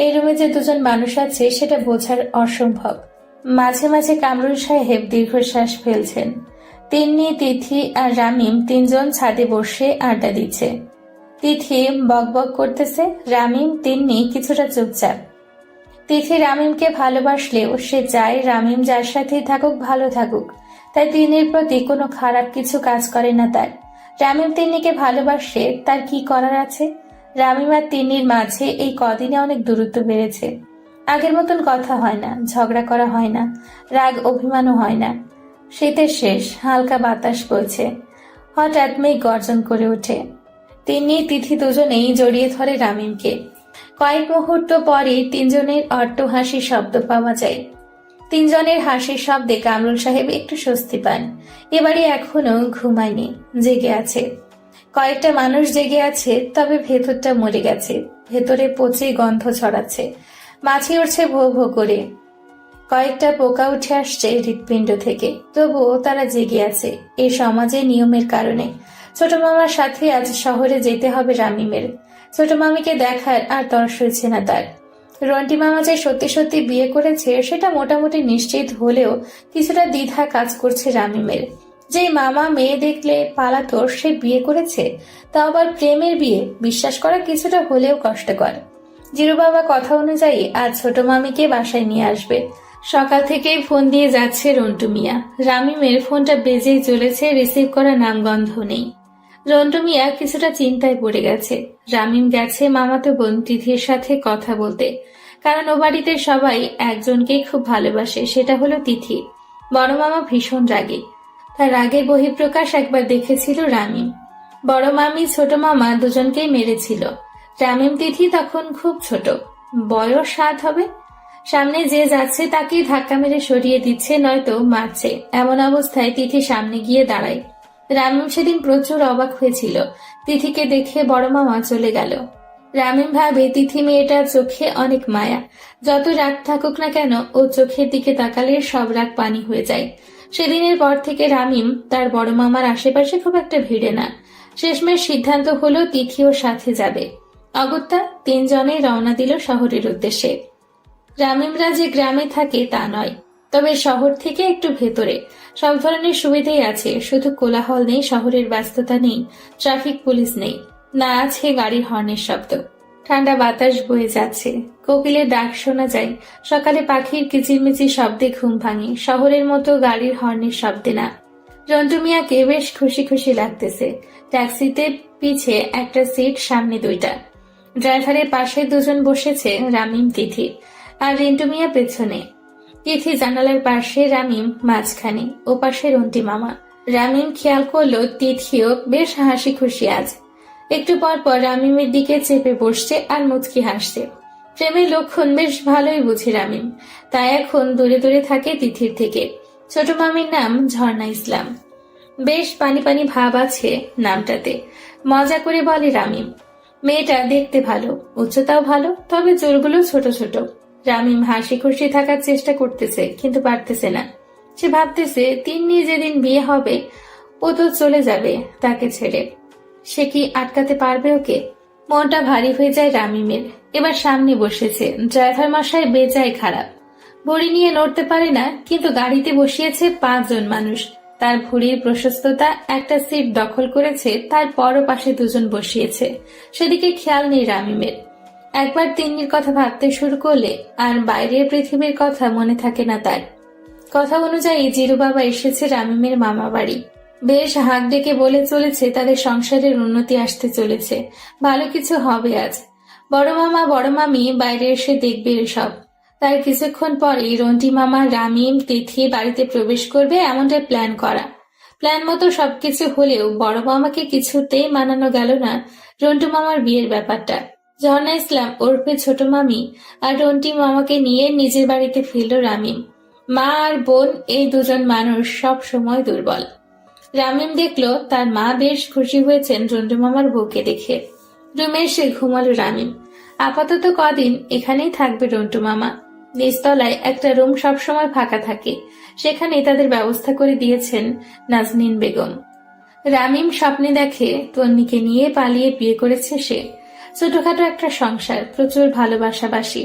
এই রুমে যে দুজন মানুষ আছে সেটা বোঝার অসম্ভব। মাঝে মাঝে কামরুল সাহেব দীর্ঘশ্বাস ফেলছেন। তিন্নি, তিথি আর রামিম তিনজন ছাদে বসে আড্ডা দিচ্ছে। তিথি বকবক করতেছে, রামিম তিন্নি কিছুটা চুপচাপ। তিথি রামিমকে ভালোবাসলেও সে চায় রামিম যার সাথেই থাকুক ভালো থাকুক, তাই তিন্নির প্রতি কোনো খারাপ কিছু কাজ করে না তার। রামিম তিন্নিকে ভালোবাসে, তার কি করার আছে? রামিম আর তিন্নির মাঝে এই কদিনে অনেক দূরত্ব বেড়েছে। আগের মতন কথা হয় না, ঝগড়া করা হয় না, রাগ অভিমানও হয় না। শীতের শেষ, হালকা বাতাস বইছে। হঠাৎ মেঘ গর্জন করে ওঠে। তিন্নি, তিথি দুজনেই জড়িয়ে ধরে রামিমকে। কয়েক মুহূর্ত পরে তিনজনের অট্টহাসির শব্দ পাওয়া যায়। তিনজনের হাসির শব্দে কামরুল সাহেব একটু স্বস্তি পান। এবারে এখনো ঘুমায়নি, জেগে আছে। কয়েকটা মানুষ জেগে আছে, তবে ভেতরটা মরে গেছে। ভেতরে পচে গন্ধ ছড়াচ্ছে, মাছি উঠছে ভো ভো করে। কয়েকটা পোকা উঠে আসছে হৃৎপিণ্ড থেকে, তবুও তারা জেগে আছে এই সমাজে নিয়মের কারণে। ছোট মামার সাথে আজ শহরে যেতে হবে রামিমের। ছোট মামিকে দেখার আর তর সইছে না তার। রন্টি মামা যে সত্যি সত্যি বিয়ে করেছে সেটা মোটামুটি নিশ্চিত হলেও কিছুটা দ্বিধা কাজ করছে রামিমের। যে মামা মেয়ে দেখলে পালাতো, সে বিয়ে করেছে, তা আবার প্রেমের বিয়ে, বিশ্বাস করা কিছুটা হলেও কষ্টকর। জিরু বাবা কথা অনুযায়ী আজ ছোট মামিকে বাসায় নিয়ে আসবে। সকাল থেকেই ফোন দিয়ে যাচ্ছে রন্টু মিয়া। রামিমের ফোনটা বেজেই চলেছে, রিসিভ করা নামগন্ধ নেই। রন্টু মিয়া কিছুটা চিন্তায় পড়ে গেছে। রামিম গেছে মামাতো বোন তিথির সাথে কথা বলতে, কারণ ও বাড়িতে সবাই একজনকেই খুব ভালোবাসে, সেটা হলো তিথি। বড় মামা ভীষণ রাগী, তার রাগের বহিঃপ্রকাশ একবার দেখেছিল রামিম। বড় মামি ছোট মামা দুজনকেই মেরেছিল। রামিম তিথি তখন খুব ছোট, বয়স 7 হবে। সামনে যে যাচ্ছে তাকেই ধাক্কা মেরে সরিয়ে দিচ্ছে, নয়তো মারছে। এমন অবস্থায় তিথি সামনে গিয়ে দাঁড়ায়। রামিম সেদিন প্রচুর অবাক হয়েছিল। তিথিকে দেখে বড় মামা চলে গেল। রামিম ভাবে তিথি মেয়েটার চোখে অনেক মায়া। যত রাগ থাকুক না কেন, ও চোখের দিকে তাকালে সব রাগ পানি হয়ে যায়। সেদিনের পর থেকে রামিম তার বড় মামার আশেপাশে খুব একটা ভিড়ে না। শেষমেশ সিদ্ধান্ত হলো তিথি ওর সাথে যাবে। অগত্যা তিনজনে রওনা দিল শহরের উদ্দেশ্যে। রামিমরা যে গ্রামে থাকে তা নয়, তবে শহর থেকে একটু ভেতরে। সব ধরনের সুবিধাই আছে, শুধু কোলাহল নেই, শহরের ব্যস্ততা নেই, ট্রাফিক পুলিশ নেই, না আছে গাড়ির হর্নের শব্দ। ঠান্ডা বাতাস বয়ে যাচ্ছে, কোকিলের ডাক শোনা যায়। সকালে পাখির কিচিরমিচির শব্দে ঘুম ভাঙে, শহরের মতো গাড়ির হর্নের শব্দে না। রন্টু মিয়াকে বেশ খুশি খুশি লাগতেছে। ট্যাক্সিতে পিছে একটা সিট, সামনে দুইটা। ড্রাইভারের পাশে দুজন বসেছে, রামিম, তিথি আর রিন্টু মিয়া পেছনে। তিথি জানালার পাশে, রামিম মাঝখানে, ও পাশে রন্টি মামা। রামিম খেয়াল করলো তিথিও বেশ হাসি খুশি আজ। একটু পর পর রামিমের দিকে চেপে বসছে আর মুচকি হাসছে। প্রেমের লক্ষণ বেশ ভালোই বুঝে রামিম, তাই এখন দূরে দূরে থাকে তিথির থেকে। ছোট মামির নাম ঝর্ণা ইসলাম। বেশ পানি পানি ভাব আছে নামটাতে, মজা করে বলে রামিম। মেয়েটা দেখতে ভালো, উচ্চতাও ভালো, তবে চুলগুলো ছোট ছোট। রামিম হাসি খুশি থাকার চেষ্টা করতেছে, কিন্তু পারতেছে না। সে ভাবতেছে তিন্নি যেদিন বিয়ে হবে ও তো চলে যাবে তাকে ছেড়ে। সে কি আটকাতে পারবে ওকে? মনটা ভারী হয়ে যায় রামিমের। এবার সামনে বসেছে ড্রাইভার মশাই, বেজায় খারাপ। ভুঁড়ি নিয়ে নড়তে পারে না, কিন্তু গাড়িতে বসিয়েছে 5 জন মানুষ। তার ভুঁড়ির প্রশস্ততা একটা সিট দখল করেছে, তার পরও পাশে 2 জন বসিয়েছে। সেদিকে খেয়াল নেই রামিমের। একবার তিন্নির কথা ভাবতে শুরু করলে আর বাইরের পৃথিবীর কথা মনে থাকে না তার। কথা অনুযায়ী জিরু বাবা এসেছে রামিমের মামা বাড়ি। বেশ হাঁক ডেকে বলে চলেছে তাদের সংসারের উন্নতি আসতে চলেছে, ভালো কিছু হবে আজ। বড় মামা বড় মামি বাইরে এসে দেখবে সব। তার কিছুক্ষণ পরেই রন্টি মামা, রামিম, তিথি বাড়িতে প্রবেশ করবে এমনটাই প্ল্যান করা। প্ল্যান মতো সবকিছু হলেও বড় মামাকে কিছুতেই মানানো গেল না রন্টু মামার বিয়ের ব্যাপারটা। ঝর্ণা ইসলাম ওরফে ছোট মামি আর রন্টি মামাকে নিয়ে নিজের বাড়িতে ফিরল রামিম। মা আর বোন, এই 2 জন মানুষ সব সময় দুর্বল। রামিম দেখলো তার মা বেশ খুশি হয়েছেন রন্টু মামার বউকে দেখে। রুমে এসে ঘুমালো রামিম। আপাতত কদিন এখানেই থাকবে রন্টু মামা। নিচতলায় একটা রুম সবসময় ফাঁকা থাকে, সেখানে তাদের ব্যবস্থা করে দিয়েছেন নাজনীন বেগম। রামিম স্বপ্নে দেখে তন্নিকে নিয়ে পালিয়ে বিয়ে করেছে সে। ছোটখাটো একটা সংসার, প্রচুর ভালোবাসাবাসী।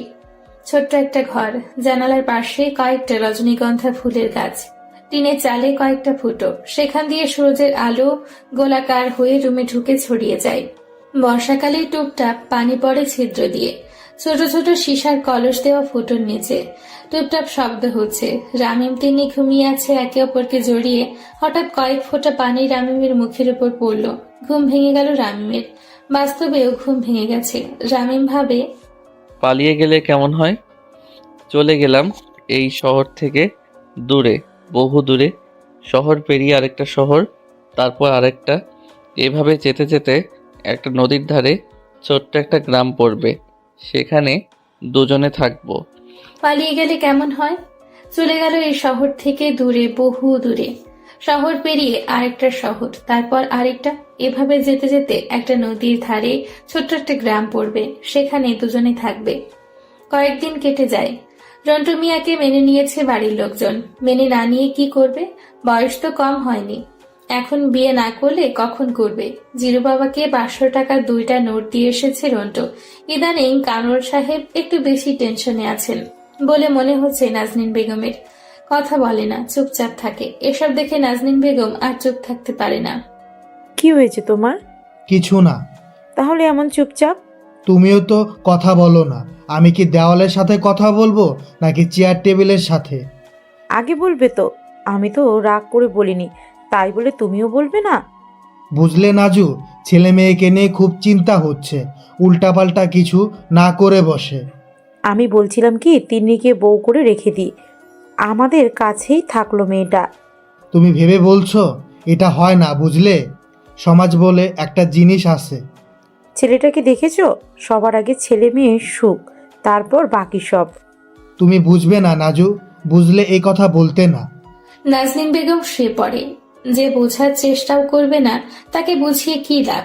ছোট্ট একটা ঘর, জানালার পাশে কয়েকটা রজনীগন্ধা ফুলের গাছ, টিনের চালে কয়েকটা ফুটো, সেখান দিয়ে সূর্যের আলো গোলাকার হয়ে রুমে ঢুকে ছড়িয়ে যায়। বর্ষাকালে টুপটাপ পানি পড়ে ছিদ্র দিয়ে। ছোট ছোট সীসার কলস দেওয়া ফুটোর নিচে টুপটাপ শব্দ হচ্ছে। রামিম তিনি ঘুমিয়ে আছে একে অপরকে জড়িয়ে। হঠাৎ কয়েক ফোঁটা পানি রামিমের মুখের উপর পড়ল। ঘুম ভেঙে গেল রামিমের। বাস্তবেও ঘুম ভেঙে গেছে। রামিম ভাবে, পালিয়ে গেলে কেমন হয়? চলে গেলাম এই শহর থেকে দূরে, বহু দূরে। শহর পেরিয়ে আরেকটা শহর, তারপর আরেকটা। এভাবে যেতে যেতে একটা নদীর ধারে ছোট্ট একটা গ্রাম পড়বে, সেখানে দুজনে থাকবো। পালিয়ে গেলে কেমন হয়? চলে গেল এই শহর থেকে দূরে, বহু দূরে। শহর পেরিয়ে আরেকটা শহর, তারপর আরেকটা। এভাবে যেতে যেতে একটা নদীর ধারে ছোট্ট একটা গ্রাম পড়বে, সেখানে দুজনে থাকবে। কয়েকদিন কেটে যায়। রন্টু মিয়াকে মেনে নিয়েছে বাড়ির লোকজন। মেনে না নিয়ে কি করবে? বয়স তো কম হয়নি। এখন বিয়ে না করলে কখন করবে? জিরু বাবাকে 500 টাকার 2টা নোট দিয়ে এসেছে রন্টু। ইদানিং কানর সাহেব একটু বেশি টেনশনে আছেন বলে মনে হচ্ছে নাজনীন বেগমের। কথা বলে না, চুপচাপ থাকে। এসব দেখে নাজনীন বেগম আর চুপ থাকতে পারে না। কি হয়েছে তোমার? কিছু না। তাহলে এমন চুপচাপ? তুমিও তো কথা বলো না। আমি কি দেওয়ালের সাথে কথা বলবো নাকি চেয়ার টেবিলের সাথে? আগে বলবে তো। আমি তো রাগ করে বলিনি, তাই বলে তুমিও বলবে না? বুঝলে নাজু, ছেলে মেয়েকে নিয়ে খুব চিন্তা হচ্ছে, উল্টাপাল্টা কিছু না করে বসে। আমি বলছিলাম কি, তিন্নিকে বউ করে রেখে দিই, আমাদের কাছেই থাকলো মেয়েটা। তুমি ভেবে বলছো? এটা হয় না, বুঝলে? সমাজ বলে একটা জিনিস আছে। ছেলেটাকে দেখেছো? সবার আগে ছেলে মেয়ের সুখ, তারপর বাকি সব। তুমি বুঝবে না নাজু, বুঝলে এই কথা বলতে না। নাজনীন বেগম শুয়ে পড়ে। যে বোঝার চেষ্টাও করবে না তাকে বুঝিয়ে কি লাভ?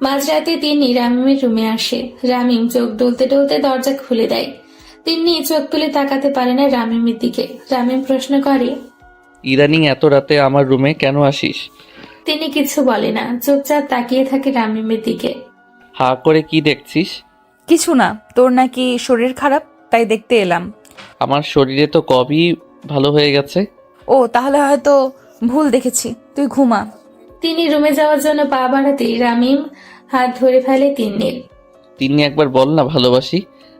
মাঝরাতে তিনি রামিমের রুমে আসে। রামিম চোখ ডলতে ডলতে দরজা খুলে দেয়। তিনি চোখ তুলে তাকাতে পারে না রামিমের দিকে। রামিম প্রশ্ন করে, ইদানিং এত রাতে আমার রুমে কেন আসিস? তিনি কিছু বলে না, চুপচাপ তাকিয়ে থাকে রামিমের দিকে। হা করে কি দেখছিস? কিছু না, তোর নাকি শরীর খারাপ, তাই দেখতে এলাম। আমার শরীরে তো কবই ভালো হয়ে গেছে। ও, তাহলে হয়তো ভুল দেখেছি, তুই ঘুমা। তিনি রুমে যাওয়ার জন্য পা বাড়াতেই রামিম হাত ধরে ফেলে তিন্নির। তিনি একবার বল না ভালোবাসি।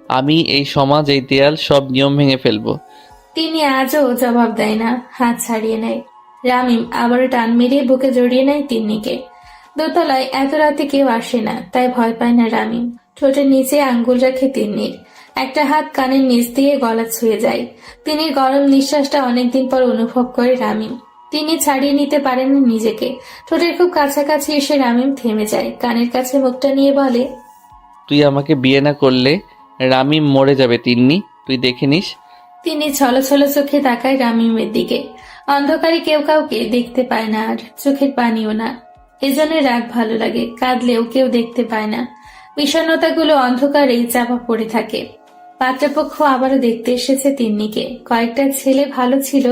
আমি এই সমাজ, এই দেয়াল, সব নিয়ম ভেঙে ফেলবো। তিনি আজও জবাব দেয় না, হাত ছাড়িয়ে নেয়। রামিম আবারও টান মেরে বুকে জড়িয়ে নেয় তিন্নিকে। দোতলায় এত রাতে কেউ আসে না, তাই ভয় পায় না রামিম। ঠোঁটের নিচে আঙ্গুল রাখে তিন্নির, একটা হাত কানের নিচ দিয়ে গলা ছুঁয়ে যায়। তিন্নির গরম নিঃশ্বাসটা অনেকদিন পর অনুভব করে রামিম। তিনি ছাড়িয়ে নিতে পারেন না নিজেকে। ঠোঁটের খুব কাছাকাছি এসে রামিম থেমে যায়, কানের কাছে মুখটা নিয়ে বলে, তুই আমাকে বিয়ে না করলে রামিম মরে যাবে তিন্নি, তুই দেখে নিস। তিনি ছলছল চোখে তাকায় রামিমের দিকে। অন্ধকারে কেউ কাউকে দেখতে পায় না, আর চোখের পানিও না। এজন্য রাগ ভালো লাগে, কাঁদলেও কেউ দেখতে পায় না। বিষণ্ণতাগুলো অন্ধকারেই চাপা পড়ে থাকে। পাত্রপক্ষ আবারও দেখতে এসেছে তিন্নিকে। কয়েকটা ছেলে ভালো ছিল,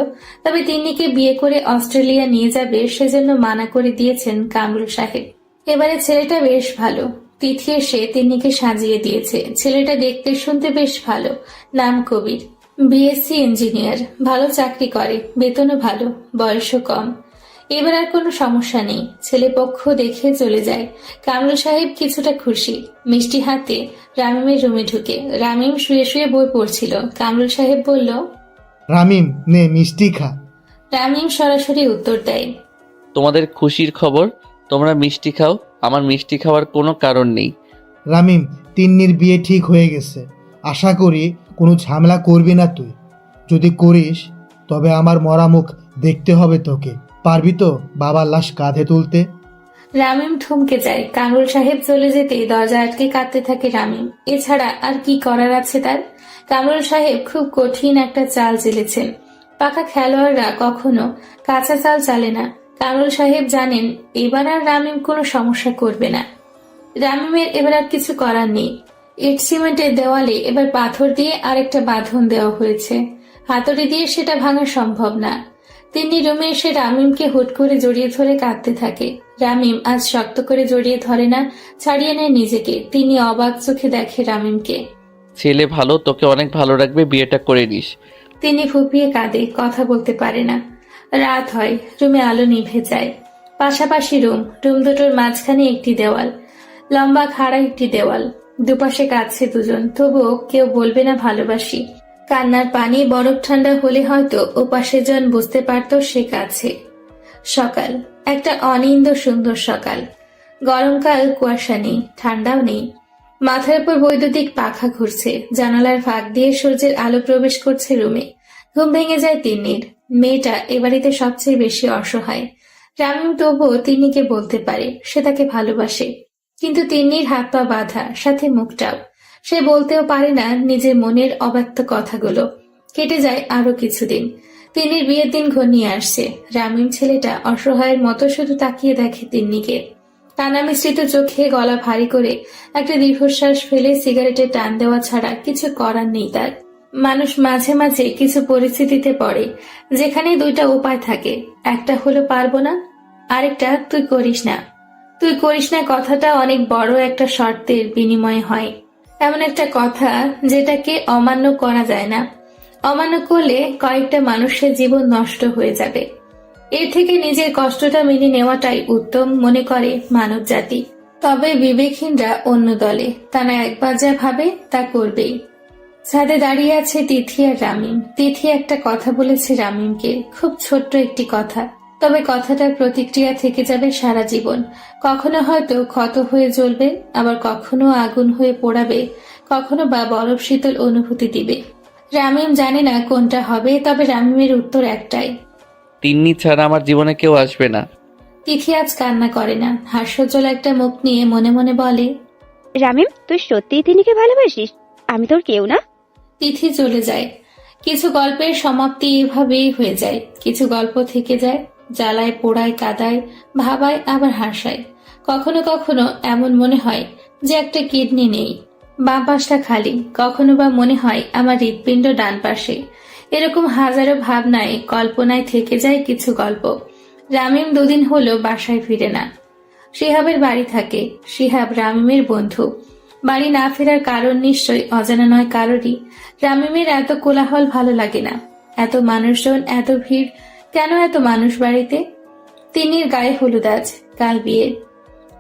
তবে তিন্নিকে বিয়ে করে অস্ট্রেলিয়া নিয়ে যাবে সেজন্য মানা করে দিয়েছেন কামরুল সাহেব। এবারে ছেলেটা বেশ ভালো। তিথি এসে তিন্নিকে সাজিয়ে দিয়েছে। ছেলেটা দেখতে শুনতে বেশ ভালো, নাম কবির, বিএসসি ইঞ্জিনিয়ার, ভালো চাকরি করে, বেতনও ভালো, বয়সও কম। এবার আর কোনো সমস্যা নেই। ছেলে পক্ষ দেখে চলে যায়। কামরুল সাহেব কিছুটা খুশি। মিষ্টি হাতে রামিমের রুমে ঢুকে। রামিম শুয়ে শুয়ে বই পড়ছিল। কামরুল সাহেব বলল, রামিম, নে মিষ্টি খা। রামিম সরাসরি উত্তর দেয়, তোমাদের খুশির খবর, তোমরা মিষ্টি খাও, আমার মিষ্টি খাওয়ার কোনো কারণ নেই। রামিম, তিন্নির বিয়ে ঠিক হয়ে গেছে। আশা করি কোনো ঝামেলা করবি না তুই। যদি করিস তবে আমার মরা মুখ দেখতে হবে তোকে। পারবি তো বাবার লাশ কাঁধে তুলতে? রামিম থমকে যায়। কামরুল সাহেব চলে যেতেই দরজা আটকে কাঁদতে থাকে রামিম। এছাড়া আর কি করার আছে তার? কামরুল সাহেব খুব কঠিন একটা চাল চেলেছেন। পাকা খেলোয়াড়রা কখনো কাঁচা চাল চালে না। কামরুল সাহেব জানেন এবার আর রামিম কোনো সমস্যা করবে না। রামিমের এবার আর কিছু করার নেই। ইট সিমেন্টের দেওয়ালে এবার পাথর দিয়ে আরেকটা বাঁধন দেওয়া হয়েছে। হাতুড়ি দিয়ে সেটা ভাঙা সম্ভব না। তিনি রুমে এসে রামিমকে হুট করে জড়িয়ে ধরে কাঁদতে থাকে। রামিম আজ শক্ত করে জড়িয়ে ধরে না, ছাড়িয়ে নেয় নিজেকে। তিনি অবাক চোখে দেখে রামিমকে। ছেলে ভালো, তোকে অনেক ভালো রাখবে, বিয়েটা করে নিস। তিনি ফুপিয়ে কাঁদে, কথা বলতে পারে না। রাত হয়, রুমে আলো নিভে যায়। পাশাপাশি রুম দুটোর মাঝখানে একটি দেওয়াল, লম্বা খাড়া একটি দেওয়াল। দুপাশে কাঁদছে দুজন, তবুও কেউ বলবে না ভালোবাসি। কান্নার পানি বরফ ঠান্ডা হলে হয়তো ওপাশের জন বুঝতে পারত সে কাছে। সকাল, একটা অনিন্দ সুন্দর সকাল। গরমকাল, কুয়াশা নেই, ঠান্ডাও নেই। মাথার উপর বৈদ্যুতিক পাখা ঘুরছে। জানালার ফাঁক দিয়ে সূর্যের আলো প্রবেশ করছে রুমে। ঘুম ভেঙে যায় তিন্নির। মেয়েটা এ বাড়িতে সবচেয়ে বেশি অসহায়। রামিম তবুও তিন্নিকে বলতে পারে সে তাকে ভালোবাসে, কিন্তু তিন্নির হাত পা বাঁধা, সাথে মুখটাও। সে বলতেও পারে না নিজের মনের অব্যক্ত কথাগুলো। কেটে যায় আরো কিছুদিন। তিন্নির বিয়ের দিন ঘনিয়ে আসছে। রামিম ছেলেটা অসহায়ের মতো শুধু তাকিয়ে দেখে তিন্নিকে। কান্না মিশ্রিত চোখে গলা ভারী করে একটা দীর্ঘশ্বাস ফেলে সিগারেটে টান দেওয়া ছাড়া কিছু করার নেই তার। মানুষ মাঝে মাঝে কিছু পরিস্থিতিতে পড়ে যেখানে দুইটা উপায় থাকে। একটা হলো পারবো না, আরেকটা তুই করিস না। তুই করিস না কথাটা অনেক বড় একটা শর্তের বিনিময়ে হয়। এমন একটা কথা যেটাকে অমান্য করা যায় না। অমান্য করলে কয়েকটা মানুষের জীবন নষ্ট হয়ে যাবে। এর থেকে নিজের কষ্টটা মেনে নেওয়াটাই উত্তম মনে করে মানব জাতি। তবে বিবেকহীনরা অন্য দলে, তারা একবার যা ভাবে তা করবেই। ছাদে দাঁড়িয়ে আছে তিথি আর রামিম। তিথি একটা কথা বলেছে রামিমকে, খুব ছোট্ট একটি কথা, তবে কথাটার প্রতিক্রিয়া থেকে যাবে সারা জীবন। কখনো হয়তো ক্ষত হয়ে জ্বলবে, আবার কখনো আগুন হয়ে পোড়াবে, কখনো বা বরফ শীতল অনুভূতি দিবে। রামিম জানে না কোনটা হবে, তবে রামিমের উত্তর একটাই, তিন্নি ছাড়া আমার জীবনে কেউ আসবে না। তিথি আজ কান্না করে না, হাস্যোজ্জ্বল একটা মুখ নিয়ে মনে মনে বলে, রামিম, তুই সত্যিই তিনিকে ভালোবাসিস? আমি তোর কেউ না? তিথি চলে যায়। কিছু গল্পের সমাপ্তি এভাবেই হয়ে যায়। কিছু গল্প থেকে যায়, জ্বালায়, পোড়ায়, কাদায়, ভাবায়, আবার হাসায়। কখনো কখনো এমন মনে হয় যে একটা কিডনি নেই, বাম পাশটা খালি। কখনো বা মনে হয় আমার হৃৎপিণ্ড ডান পাশে। এরকম হাজারো ভাবনায়, কল্পনায় থেকে যায় কিছু গল্প। রামিম দুদিন হলো বাসায় ফিরে না। শিহাবের বাড়ি থাকে। শিহাব রামিমের বন্ধু। বাড়ি না ফেরার কারণ নিশ্চয়ই অজানা নয় কারোরই। রামিমের এত কোলাহল ভালো লাগে না। এত মানুষজন, এত ভিড়, কেন এত মানুষ বাড়িতে? তিন্নির গায়ে হলুদ আজ, কাল বিয়ে।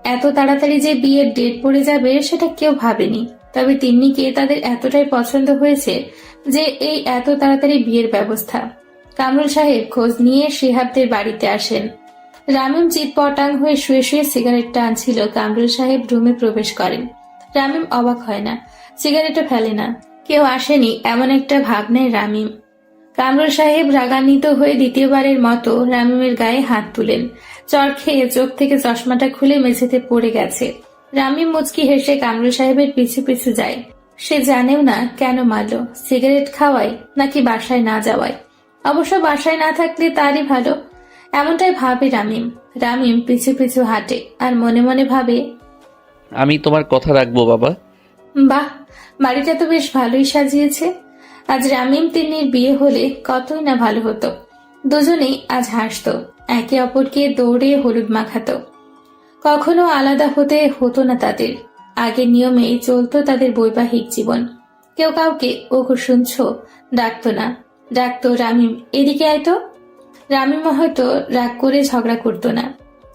এত তাড়াতাড়ি যে বিয়ের ডেট পড়ে যাবে সেটা কেউ ভাবেনি। তবে তিন্নিকে তাদের এতটাই পছন্দ হয়েছে যে এই এত তাড়াতাড়ি বিয়ের ব্যবস্থা। কামরুল সাহেব খোঁজ নিয়ে শিহাবদের বাড়িতে আসেন। রামিম চিৎপটাং হয়ে শুয়ে শুয়ে সিগারেট টানছিল। কামরুল সাহেব রুমে প্রবেশ করেন। রামিম অবাক হয় না, সিগারেটও ফেলে না। কেউ আসেনি এমন একটা ভাব নেয় রামিম। কামরুল সাহেব রাগান্বিত হয়ে দ্বিতীয়বারের মতো রামিমের গায়ে হাত তুলেন। চড় খেয়ে চোখ থেকে চশমাটা খুলে মেঝেতে পড়ে গেছে। রামিম মুচকি হেসে কামরুল সাহেবের পিছু পিছু যায়। সে জানেও না কেন মারল, সিগারেট খাওয়ায় নাকি বাসায় না যাওয়ায়। অবশ্য বাসায় না থাকলে তারই ভালো, এমনটাই ভাবে রামিম। রামিম পিছু পিছু হাঁটে আর মনে মনে ভাবে, আমি তোমার কথা রাখবো বাবা। বাহ, বাড়িটা তো বেশ ভালোই সাজিয়েছে। আজ রামিম তিন্নির বিয়ে হলে কতই না ভালো হতো। দুজনেই আজ হাসতো, একে অপরকে দৌড়ে হলুদ মাখাতো। কখনো আলাদা হতে হতো না তাদের। আগের নিয়মেই চলতো তাদের বৈবাহিক জীবন। কেউ কাউকে ওগো শুনছো ডাকতো না, ডাকতো রামিম এদিকে আয় তো। রামিম হয়তো রাগ করে ঝগড়া করতো না,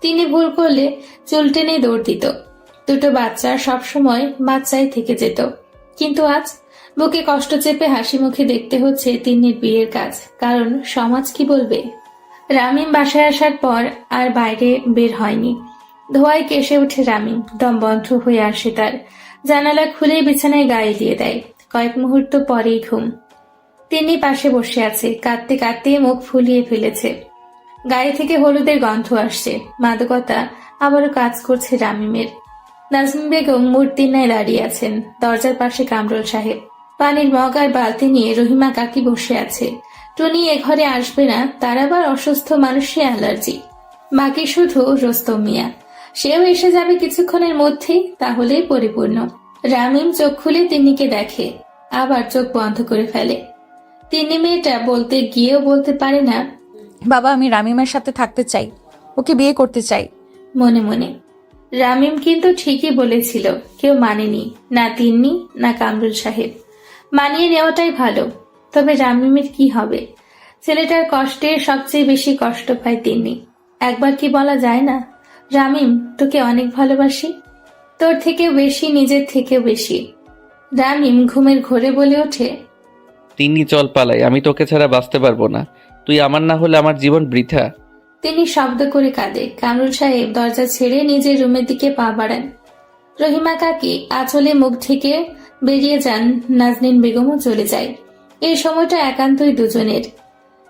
তিনি ভুল করলে চুল টেনে দৌড় দিত। দুটো বাচ্চা সবসময় বাচ্চাই থেকে যেত। কিন্তু আজ বুকে কষ্ট চেপে হাসি মুখে দেখতে হচ্ছে তিন্নির বিয়ের কাজ, কারণ সমাজ কি বলবে। রামিম বাসায় আসার পর আর বাইরে বের হয়নি। ধোয়ায় কেসে উঠে রামিম, দম বন্ধ হয়ে আসে তার। জানালা খুলে বিছানায় গায়ে দিয়ে দেয়। কয়েক মুহূর্ত পরেই ঘুম। তিন্নি পাশে বসে আছে, কাঁদতে কাঁদতে মুখ ফুলিয়ে ফেলেছে। গায়ে থেকে হলুদের গন্ধ আসছে। মাদকতা আবারও কাজ করছে রামিমের। নাজমিন বেগম মূর্তির ন্যায় দাঁড়িয়ে আছেন। দরজার পাশে কামরুল সাহেব। পানির মগ আর বালতি নিয়ে রহিমা কাকি বসে আছে। টুনি এ ঘরে আসবে না, তার আবার অসুস্থ মানুষের অ্যালার্জি। বাকি শুধু রোস্তম মিয়া, সেও এসে যাবে কিছুক্ষণের মধ্যেই, তাহলেই পরিপূর্ণ। রামিম চোখ খুলে তিন্নিকে দেখে, আবার চোখ বন্ধ করে ফেলে। তিন্নি মেয়েটা বলতে গিয়েও বলতে পারে না, বাবা আমি রামিমের সাথে থাকতে চাই, ওকে বিয়ে করতে চাই। মনে মনে। রামিম কিন্তু ঠিকই বলেছিল, কেউ মানেনি, না তিন্নি না কামরুল সাহেব। মানিয়ে নেওয়াটাই ভালো। তবে রামিমের কি হবে? ছেলেটার কষ্টে সবচেয়ে বেশি কষ্ট পায় তিন্নি। একবার কি বলা যায় না, রামিম তোকে অনেক ভালোবাসি, তোর থেকে বেশি, নিজের থেকেও বেশি। রামিম ঘুমের ঘোরে বলে ওঠে, তিন্নি চল পালাই, আমি তোকে ছাড়া বাঁচতে পারবো না। তুই আমার না হলে আমার জীবন বৃথা। তিনি শব্দ করে কাঁদে। কামরুল সাহেব দরজা ছেড়ে নিজের রুমের দিকে পা বাড়ান। রহিমা কাকি আঁচলে মুখ ঢেকে বেরিয়ে যান। নাজনীন বেগমও চলে যায়। এই সময়টা একান্তই দুজনের।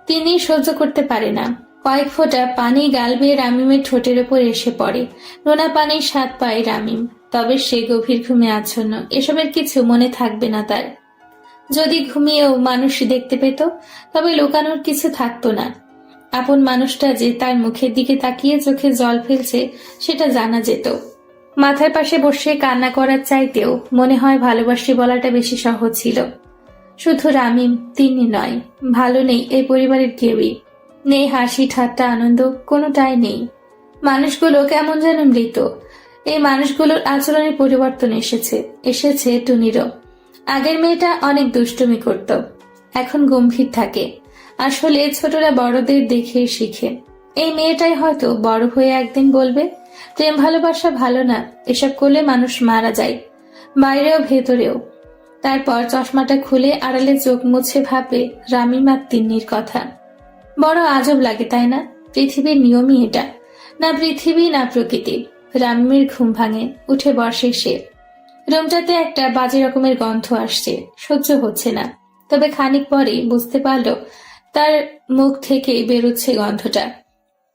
তিনি সহ্য করতে পারে না। কয়েক ফোঁটা পানি গাল বেয়ে রামিমের ঠোঁটের ওপর এসে পড়ে। নোনা পানির স্বাদ পায় রামিম। তবে সে গভীর ঘুমে আচ্ছন্ন, এসবের কিছু মনে থাকবে না তার। যদি ঘুমিয়েও মানুষ দেখতে পেত, তবে লুকানোর কিছু থাকতো না। আপন মানুষটা যে তার মুখের দিকে তাকিয়ে চোখে জল ফেলছে, সেটা জানা যেত। মাথার পাশে বসে কান্না করার চাইতেও মনে হয় ভালোবাসি বলাটা বেশি সহজ ছিল। শুধু রামিম, তিনি নয়, ভালো নেই এই পরিবারের কেউই। নেই হাসি ঠাট্টা আনন্দ, কোনোটাই নেই। মানুষগুলো কেমন যেন মৃত। এই মানুষগুলোর আচরণে পরিবর্তন এসেছে টুনিরও। আগের মেয়েটা অনেক দুষ্টুমি করত, এখন গম্ভীর থাকে। আসলে ছোটরা বড়দের দেখে শিখে। এই মেয়েটাই হয়তো বড় হয়ে একদিন বলবে, প্রেম ভালোবাসা ভালো না, এসব করলে মানুষ মারা যায়, বাইরেও ভেতরেও। তারপর চশমাটা খুলে আড়ালে চোখ মুছে ভাবে রামিম আর তিন্নির কথা। বড় আজব লাগে তাই না? পৃথিবীর নিয়মই এটা, না পৃথিবী না প্রকৃতি। রামিমের ঘুম ভাঙে, উঠে বসে সে। রুমটাতে একটা বাজে রকমের গন্ধ আসছে, সহ্য হচ্ছে না। তবে খানিক পরেই বুঝতে পারল তার মুখ থেকে বেরোচ্ছে গন্ধটা।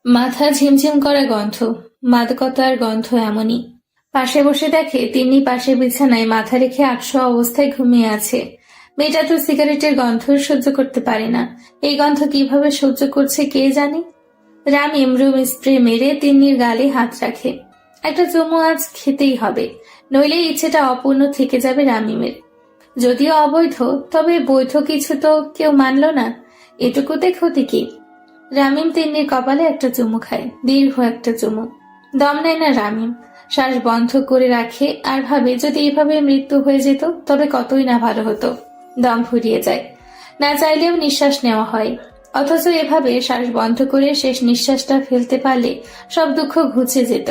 মাথা ঝিমঝিম করা গন্ধ, মাদকতার গন্ধ এমনই। পাশে বসে দেখে তিন্নি পাশে বিছানায় মাথা রেখে আটশো অবস্থায় ঘুমিয়ে আছে। মেয়েটা তো সিগারেটের গন্ধ সহ্য করতে পারে না। এই গন্ধ কিভাবে সহ্য করছে কে জানে। রামিম রুম স্প্রে মেরে তিন্নির গালে হাত রাখে। একটা চুমু আজ খেতেই হবে, নইলে ইচ্ছেটা অপূর্ণ থেকে যাবে রামিমের। যদিও অবৈধ, তবে বৈধ কিছু তো কেউ মানল না, এটুকুতে ক্ষতি কি। রামিম তিন্নির কপালে একটা চুমু খায়, দীর্ঘ একটা চুমু। দম নেয় না রামিম, শ্বাস বন্ধ করে রাখে আর ভাবে যদি এভাবে মৃত্যু হয়ে যেত তবে কতই না ভালো হতো। দম ফুরিয়ে যায়, না চাইলেও নিঃশ্বাস নেওয়া হয়। অথচ এভাবে শ্বাস বন্ধ করে শেষ নিঃশ্বাসটা ফেলতে পারলে সব দুঃখ ঘুচে যেত।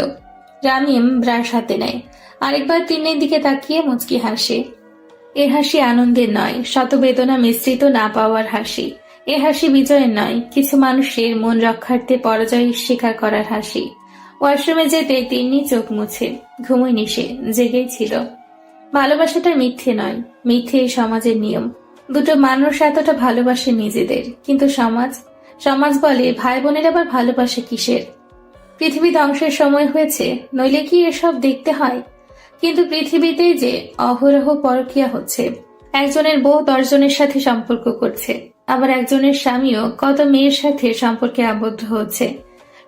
রামিম ব্রাশ হাতে নেয়, আরেকবার তিন্নির দিকে তাকিয়ে মুচকি হাসে। এ হাসি আনন্দের নয়, শত বেদনা মিশ্রিত না পাওয়ার হাসি। এ হাসি বিজয়ের নয়, কিছু মানুষের মন রক্ষার্থে পরাজয় স্বীকার করার হাসি। ওয়াশরুমে যেতে তিন্নি চোখ মুছে। ঘুমোয়নি সে, জেগেই ছিল। ভালোবাসাটা মিথ্যে নয়, মিথ্যে এই সমাজের নিয়ম। দুটো মানুষ এতটা ভালোবাসে নিজেদের, কিন্তু সমাজ বলে ভাই বোনের আবার ভালোবাসে কিসের? পৃথিবী ধ্বংসের সময় হয়েছে, নইলে কি এসব দেখতে হয়? কিন্তু পৃথিবীতেই যে অহরহ পরকীয়া হচ্ছে। একজনের বউ 10 জনের সাথে সম্পর্ক করছে, আবার একজনের স্বামীও কত মেয়ের সাথে সম্পর্কে আবদ্ধ হচ্ছে।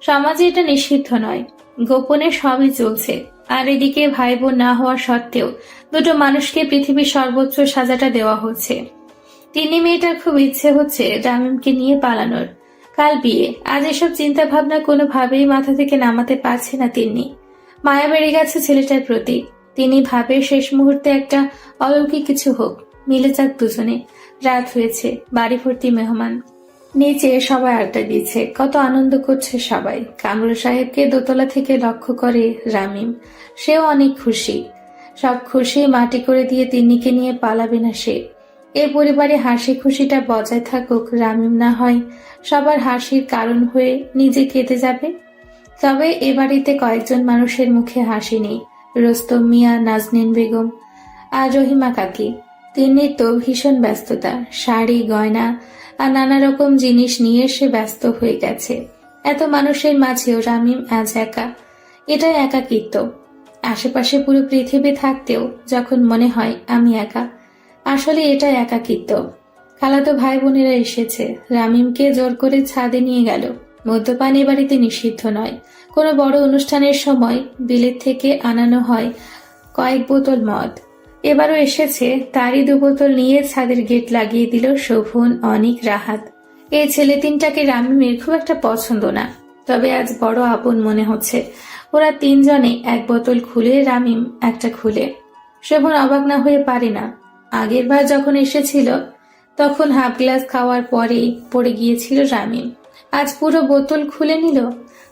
সমাজে এটা নিষিদ্ধ নয়, গোপনে সবই চলছে। আর এদিকে ভাই বোন না হওয়া সত্ত্বেও দুটো মানুষকে পৃথিবীর সর্বোচ্চ সাজাটা দেওয়া হচ্ছে। তিনি মেয়েটার খুব ইচ্ছে হচ্ছে রামিমকে নিয়ে পালানোর। কাল বিয়ে, আজ এসব চিন্তা ভাবনা কোনোভাবেই মাথা থেকে নামাতে পারছে না তিনি। মায়া বেড়ে গেছে ছেলেটার প্রতি। তিনি ভাবে শেষ মুহূর্তে একটা অলৌকিক কিছু হোক, মিলে যাক দুজনে। রাত হয়েছে, বাড়ি ভর্তি মেহমান। নিচে সবাই আড্ডা দিচ্ছে, কত আনন্দ করছে সবাই। কামরুল সাহেবকে দোতলা থেকে লক্ষ্য করে রামিম, সেও অনেক খুশি। সব খুশি মাটি করে দিয়ে তিন্নিকে নিয়ে পালাবে না সে। এ পরিবারে হাসি খুশিটা বজায় থাকুক, রামিম না হয় সবার হাসির কারণ হয়ে নিজে কেটে যাবে। তবে এ বাড়িতে কয়েকজন মানুষের মুখে হাসি নেই, রোস্তম মিয়া, নাজনীন বেগম আর রহিমা কাকি। তিন্নির তো ভীষণ ব্যস্ততা, শাড়ি গয়না আর নানা রকম জিনিস নিয়ে সে ব্যস্ত হয়ে গেছে। এত মানুষের মাঝেও রামিম আজ একা, এটাই একাকিত্ব। আশেপাশে পুরো পৃথিবী থাকতেও যখন মনে হয় আমি একা, আসলে এটা একাকিত্ব। খালাতো ভাই বোনেরা এসেছে, রামিমকে জোর করে ছাদে নিয়ে গেল। মদ্যপান এ বাড়িতে নিষিদ্ধ নয়। কোনো বড় অনুষ্ঠানের সময় বিলেত থেকে আনানো হয় কয়েক বোতল মদ। এবারও এসেছে, তারই 2 বোতল নিয়ে ছাদের গেট লাগিয়ে দিল শোভন, অনিক, রাহাত। এই ছেলে তিনটাকে রামিমের খুব একটা পছন্দ না, তবে আজ বড় আপন মনে হচ্ছে। ওরা 3 জনে 1 বোতল খুলে, রামিম একটা খুলে। শোভন অবাক না হয়ে পারে না। আগের বার যখন এসেছিল তখন হাফ গ্লাস খাওয়ার পরেই পড়ে গিয়েছিল রামিম। আজ পুরো বোতল খুলে নিল।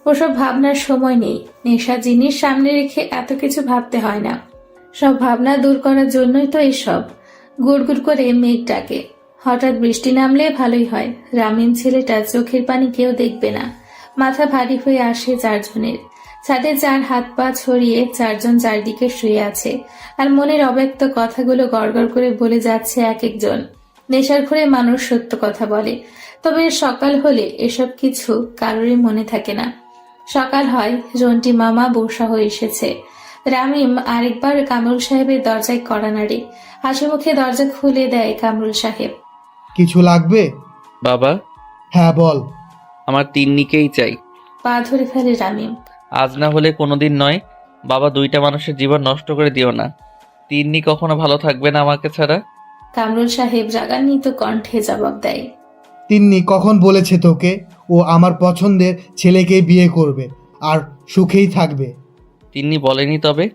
ওসব ভাবনার সময় নেই। নেশা জিনিস সামনে রেখে এত কিছু ভাবতে হয় না। সব ভাবনা দূর করার জন্যই তো এইসব। গুড়গুড় করে মেঘ ডাকে। হঠাৎ বৃষ্টি নামলে ভালোই হয়। রামিম ছেলেটা চোখের পানি কেউ দেখবে না। মাথা ভারী হয়ে আসে 4 জনের। ছাদে 4 হাত পা ছড়িয়ে 4 জন চারদিকে শুয়ে আছে, আর মনের অব্যক্ত কথাগুলো গড়গড় করে বলে যাচ্ছে এক একজন। নেশার ঘরে মানুষ সত্য কথা বলে, তবে সকাল হলে এসব কিছু কারোরই মনে থাকে না। সকাল হয়, রন্টি মামা বসা হয়ে এসেছে। রামিম আরেকবার কামরুল সাহেবের দরজায় কড়া নাড়ে। হাসি মুখে দরজা খুলে দেয় কামরুল সাহেব। কিছু লাগবে? বাবা, হ্যাঁ বল। আমার তিন্নিকেই চাই। পা ধরে ফেলে রামিম। আজ না হলে কোনোদিন নয়। বাবা, 2টা মানুষের জীবন নষ্ট করে দিও না। তিন্নি কখনো ভালো থাকবে না আমাকে ছাড়া। কামরুল সাহেব রাগান্বিত কণ্ঠে জবাব দেয়। তিন্নি কখন বলেছে তোকে ও আমার পছন্দের ছেলেকে বিয়ে করবে আর সুখেই থাকবে? তিন্নি বলেনি তবে।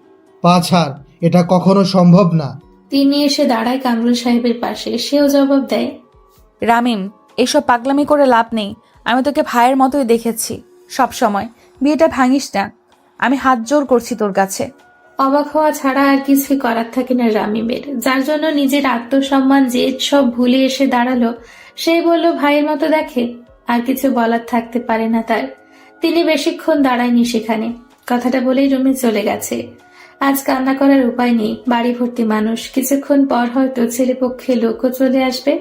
পা ছাড়, এটা কখনো সম্ভব না। তিনি এসে দাঁড়ায় কামরুল সাহেবের পাশে। সেও জবাব দেয়। রামিম, এসব পাগলামি করে লাভ নেই। আমি তোকে ভাইয়ের মতোই দেখেছি সব সময়। বিয়েটা ভাঙিস না, আমি হাত জোর করছি তোর কাছে। অবাক হওয়া ছাড়া আর কিছুই করার থাকে না রামিমের, যার জন্য নিজের আত্মসম্মান জেদ সব ভুলে এসে দাঁড়ালো। সেই বলল ভাইয়ের মতো দেখে। আর কিছু বলার থাকতে পারে না তার। তিনি বেশিক্ষণ দাঁড়ায়নি সেখানে, কথাটা বলেই রুমে চলে গেছে। আজ কান্না করার উপায় নেই, বাড়ি ভর্তি মানুষ। কিছুক্ষণ পর হয়তো ছেলেপক্ষে লোকও চলে আসবে।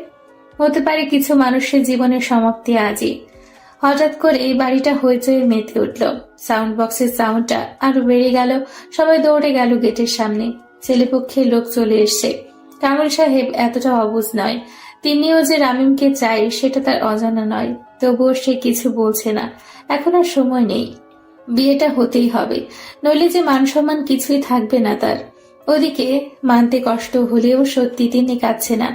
হতে পারে কিছু মানুষের জীবনের সমাপ্তি আজই। হঠাৎ করে এই বাড়িটা হইচয়ে মেতে উঠল। সাউন্ড বক্সের সাউন্ডটা আরো বেড়ে গেল। সবাই দৌড়ে গেল গেটের সামনে। ছেলেপক্ষের লোক চলে এসছে। কামরুল সাহেব এতটা অবুঝ নয়। তিনিও যে রামিমকে চায় সেটা তার অজানা নয়, তবুও সে কিছু বলছে না। এখন আর সময় নেই, বিয়েটা হতেই হবে, নইলে যে মান সম্মান কিছুই থাকবে না তার। ওদিকে মানতে কষ্ট হলেও সত্যি তিনি কাঁদছে না।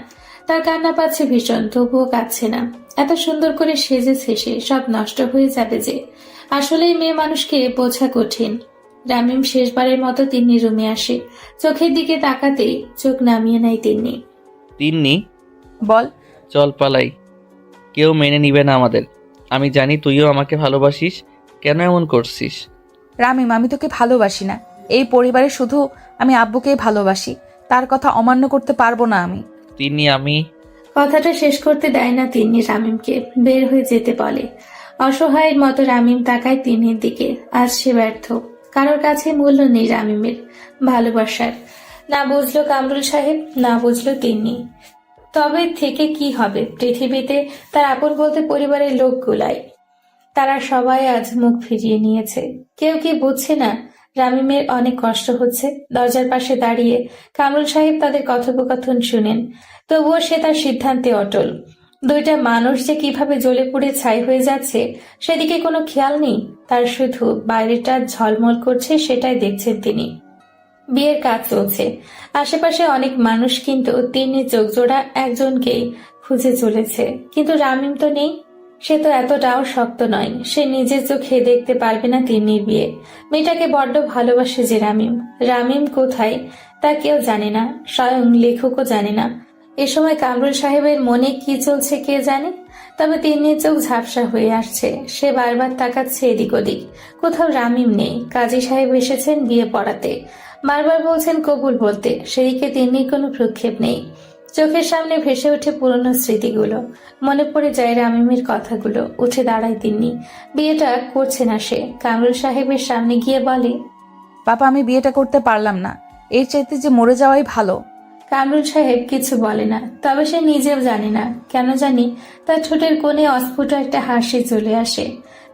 তার কান্না পাচ্ছে ভীষণ, তবুও কাঁদছে না। এত সুন্দর করে সেজেছে সে, সব নষ্ট হয়ে যাবে যে। আসলেই মেয়ে মানুষকে বোঝা কঠিন। রামিম শেষবারের মতো তিনি রুমে আসে। চোখের দিকে তাকাতেই চোখ নামিয়ে নেয় তিনি। তিন্নি, বল। চল পালাই। কেউ মেনে নিবে না আমাদের। আমি জানি তুইও আমাকে ভালোবাসিস, কেন এমন করছিস? রামিম, আমি তোকে ভালোবাসি না। এই পরিবারে শুধু আমি আব্বুকেই ভালোবাসি, তার কথা অমান্য করতে পারবো না আমি। তিন্নি, আমি কথাটা শেষ করতে দেয় না তিন্নি রামিমকে, বের হয়ে যেতে বলে। অসহায়ের মতো রামিম তাকায় তিন্নির দিকে। আজ সে ব্যর্থ, কারোর কাছে মূল্য নেই রামিমের ভালোবাসার। না বুঝলো কামরুল সাহেব, না বুঝলো তিন্নি। তবে থেকে কি হবে পৃথিবীতে, তার আপন বলতে পরিবারের লোকগুলাই, তারা সবাই আজ মুখ ফিরিয়ে নিয়েছে। কেউ কি বুঝছে না রামিমের অনেক কষ্ট হচ্ছে? দরজার পাশে দাঁড়িয়ে কামরুল সাহেব তাদের কথোপকথন শুনেন, তবুও সে তার সিদ্ধান্তে অটল। দুইটা মানুষ যে কিভাবে জ্বলে পুড়ে ছাই হয়ে যাচ্ছে সেদিকে কোনো খেয়াল নেই তার, শুধু বাইরেটা ঝলমল করছে সেটাই দেখছেন তিনি। বিয়ের কাজ চলছে, আশেপাশে অনেক মানুষ, কিন্তু তিনি চোখজোড়া একজনকেই খুঁজে চলেছে। কিন্তু রামিম তো নেই, সে তো এতটাও শক্ত নয়, সে নিজের চোখে দেখতে পারবে না তিন্নির বিয়ে। মেয়েটাকে বড্ড ভালোবাসে যে রামিম। রামিম কোথায় তা কেউ জানে না, স্বয়ং লেখকও জানে না। এ সময় কামরুল সাহেবের মনে কি চলছে কে জানে। তবে তিন্নির চোখ ঝাপসা হয়ে আসছে, সে বারবার তাকাচ্ছে এদিক ওদিক, কোথাও রামিম নেই। কাজী সাহেব এসেছেন বিয়ে পড়াতে, বারবার বলছেন কবুল বলতে, সেদিকে তিন্নির কোনো প্রক্ষেপ নেই। চোখের সামনে ভেসে ওঠে পুরনো স্মৃতিগুলো, মনে পড়ে যায় রামিমের কথাগুলো। উঠে দাঁড়ায় তিন্নি, বিয়েটা করছে না সে। কামরুল সাহেবের সামনে গিয়ে বলে, বাবা আমি বিয়েটা করতে পারলাম না, এর চাইতে যে মরে যাওয়াই ভালো। কামরুল সাহেব কিছু বলে না, তবে সে নিজেও জানে না কেন জানি তার ঠোঁটের কোণে অস্ফুট একটা হাসি চলে আসে।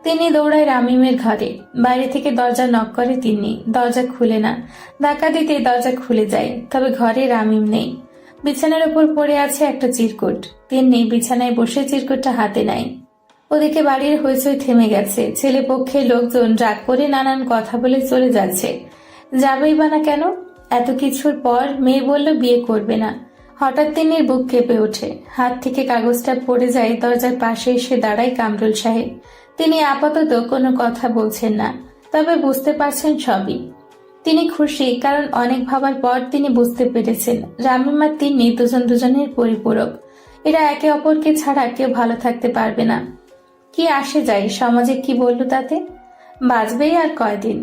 তিনি দৌড়ায় রামিমের ঘরে, বাইরে থেকে দরজা নক করে তিনি। দরজা খুলে না, ধাক্কা দিতে দরজা খুলে যায়, তবে ঘরে রামিম নেই। বিছানার উপর পড়ে আছে একটা চিরকুট। তিনি বিছানায় বসে চিরকুটটা হাতে নেয়। ওদিকে বাড়ির হইচই থেমে গেছে, ছেলে পক্ষের লোকজন রাগ করে নানান কথা বলে চলে যাচ্ছে। যাবেই বা না কেন? এত কিছুর পর মেয়ে বলল বিয়ে করবে না। হঠাৎ তিন্নির বুক কেঁপে ওঠে, হাত থেকে কাগজটা পড়ে যায়। দরজার পাশে এসে দাঁড়ায় কামরুল সাহেব। তিনি আপাতত কোনো কথা বলছেন না, তবে বুঝতে পারছেন সবই। তিনি খুশি, কারণ অনেক ভাবার পর তিনি বুঝতে পেরেছেন রামিম আর তিন্নি দুজন দুজনের পরিপূরক। এরা একে অপরকে ছাড়া কেউ ভালো থাকতে পারবে না। কি আসে যায় সমাজে কি বলল তাতে, বাঁচবেই আর কয়দিন।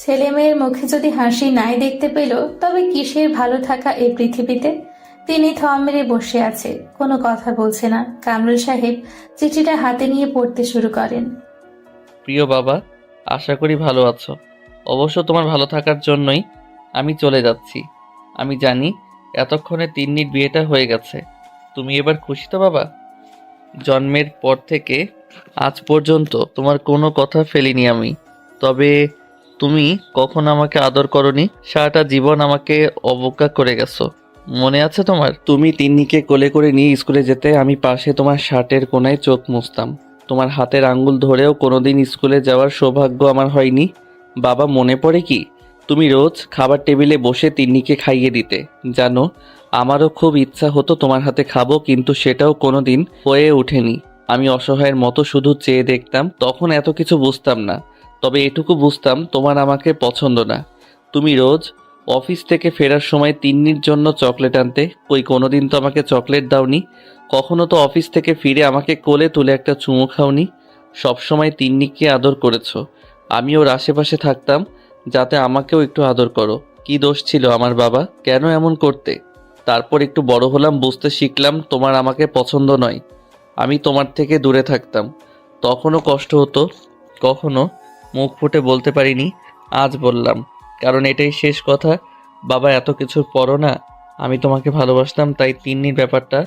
ছেলে মেয়ের মুখে যদি হাসি নাই দেখতে পেল, তবে কিসের ভালো থাকা এই পৃথিবীতে। তিনি থম মেরে বসে আছে, কোনো কথা বলছে না। কামরুল সাহেব চিঠিটা হাতে নিয়ে পড়তে শুরু করেন। প্রিয় বাবা, আশা করি ভালো আছো। অবশ্য তোমার ভালো থাকার জন্যই আমি চলে যাচ্ছি। আমি জানি এতক্ষণে তিন্নির বিয়েটা হয়ে গেছে। তুমি এবার খুশি তো বাবা? জন্মের পর থেকে আজ পর্যন্ত তোমার কোনো কথা ফেলিনি আমি। তবে তুমি কখনো আমাকে আদর করনি, সারাটা জীবন আমাকে অবজ্ঞা করে গেছো। মনে আছে তোমার? তুমি তিন্নিকে কোলে করে নিয়ে স্কুলে যেতে, আমি পাশে তোমার শার্টের কোনায় চোখ মুছতাম। তোমার হাতের আঙ্গুল ধরেও কোনোদিন স্কুলে যাওয়ার সৌভাগ্য আমার হয়নি। বাবা, মনে পড়ে কি তুমি রোজ খাবার টেবিলে বসে তিন্নিকে খাইয়ে দিতে? জানো, আমারও খুব ইচ্ছা হতো তোমার হাতে খাবো, কিন্তু সেটাও কোনোদিন হয়ে ওঠেনি। আমি অসহায়ের মতো শুধু চেয়ে দেখতাম। তখন এত কিছু বুঝতাম না, তবে এটুকু বুঝতাম তোমার আমাকে পছন্দ না। তুমি রোজ অফিস থেকে ফেরার সময় তিন্নির জন্য চকলেট আনতে, কই কোনোদিন তো আমাকে চকলেট দাওনি। কখনো তো অফিস থেকে ফিরে আমাকে কোলে তুলে একটা চুমু খাওনি। সবসময় তিন্নিকে আদর করেছো। আমি ওর আশেপাশে থাকতাম যাতে আমাকেও একটু আদর করো। কি দোষ ছিল আমার বাবা? কেন এমন করতে? তারপর একটু বড় হলাম, বুঝতে শিখলাম তোমার আমাকে পছন্দ নয়। আমি তোমার থেকে দূরে থাকতাম। তখনও কষ্ট হতো, কখনো মুখ ফুটে বলতে পারিনি। আজ বললাম, কারণ এটাই শেষ কথা। বাবা, এত কিছুর পরও না আমি তোমাকে ভালোবাসতাম, তাই তিন্নির ব্যাপারটা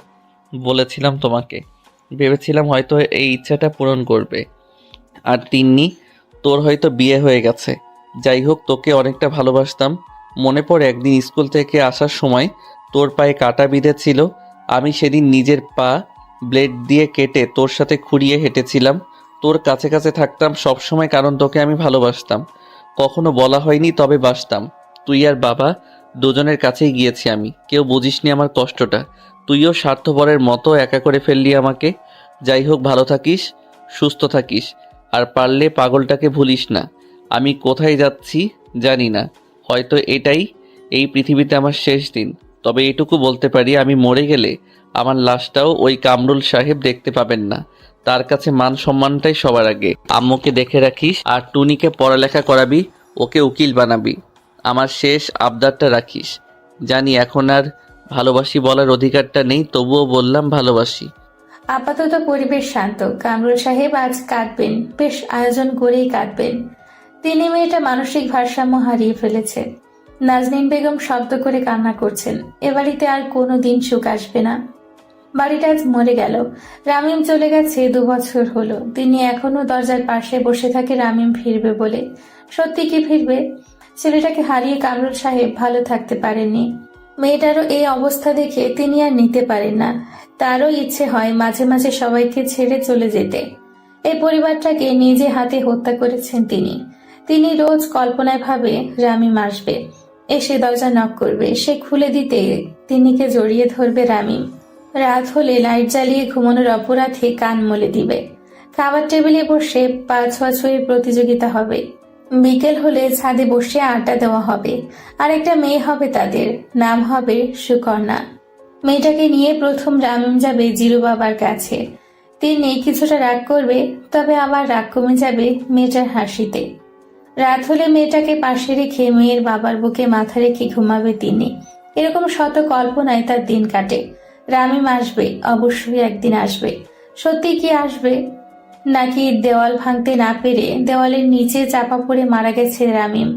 বলেছিলাম তোমাকে। ভেবেছিলাম হয়তো এই ইচ্ছাটা পূরণ করবে। আর তিন্নি, তোর হয়তো বিয়ে হয়ে গেছে। যাই হোক, তোকে অনেকটা ভালোবাসতাম। মনে পড়ে একদিন স্কুল থেকে আসার সময় তোর পায়ে কাটা বিঁধেছিল। আমি সেদিন নিজের পা ব্লেড দিয়ে কেটে তোর সাথে খুঁড়িয়ে হেঁটেছিলাম। তোর কাছে কাছে থাকতাম সব সময়, কারণ তোকে আমি ভালোবাসতাম। কখনো বলা হয়নি, তবে বাসতাম। তুই আর বাবা দুজনের কাছেই গিয়েছি আমি। কেউ বুঝিসনি আমার কষ্টটা। তুইও স্বার্থপরের মতো একা করে ফেললি আমাকে। যাই হোক, ভালো থাকিস, সুস্থ থাকিস, আর পারলে পাগলটাকে ভুলিস না। আমি কোথায় যাচ্ছি জানি না, হয়তো এটাই এই পৃথিবীতে আমার শেষ দিন। তবে এটুকু বলতে পারি, আমি মরে গেলে আমার লাশটাও ওই কামরুল সাহেব দেখতে পাবেন না। তার কাছে মান সম্মানটাই সবার আগে। আম্মুকে দেখে রাখিস, আর টুনিকে পড়ালেখা করাবি, ওকে উকিল বানাবি। আমার শেষ আবদারটা রাখিস। জানি এখন আর ভালোবাসি বলার অধিকারটা নেই, তবুও বললাম ভালোবাসি। আপাতত পরিবেশ শান্ত। কামরুল সাহেব আজ কাঁদবেন, বেশ আয়োজন করেই কাঁদবেন। তিনি মেয়েটা মানসিক ভারসাম্য হারিয়ে ফেলেছে। নাজনীন বেগম শব্দ করে কান্না করছেন। এ বাড়িতে আর কোনো দিন সুখ আসবে না। বাড়িটা আজ মরে গেল। রামিম চলে গেছে 2 বছর হলো। তিনি এখনো দরজার পাশে বসে থাকে রামিম ফিরবে বলে। সত্যি কি ফিরবে? ছেলেটাকে হারিয়ে কামরুল সাহেব ভালো থাকতে পারেননি। মেয়েটারও এই অবস্থা দেখে তিনি আর নিতে পারেন না। তারও ইচ্ছে হয় মাঝে মাঝে সবাইকে ছেড়ে চলে যেতে। এই পরিবারটাকে নিজে হাতে হত্যা করেছেন তিনি। তিনি রোজ কল্পনায় ভাবে রামিম আসবে, এসে দরজা নক করবে, সে খুলে দিতে তিনিকে জড়িয়ে ধরবে রামিম। রাত হলে লাইট জ্বালিয়ে ঘুমানোর অপরাধে কান মলে দিবে। খাবার টেবিলে বসে পা ছোঁয়াছুঁয়ির প্রতিযোগিতা হবে। বিকেল হলে ছাদে বসে আড্ডা দেওয়া হবে। আর একটা মেয়ে হবে তাদের, নাম হবে সুকন্যা। মেয়েটাকে নিয়ে প্রথম রামিম যাবে জিরু বাবার কাছে। তিনি কিছুটা রাগ করবে, তবে আবার রাগ কমে যাবে মেয়েটার হাসিতে। রাত হলে মেয়েটাকে পাশে রেখে মেয়ের বাবার বুকে মাথা রেখে ঘুমাবে তিনি। এরকম শত কল্পনায় তার দিন কাটে। রামিম আসবে, অবশ্যই একদিন আসবে। সত্যি কি আসবে, নাকি দেওয়াল ভাঙতে না পেরে দেওয়ালের নিচে চাপা পড়ে মারা গেছে রামিম?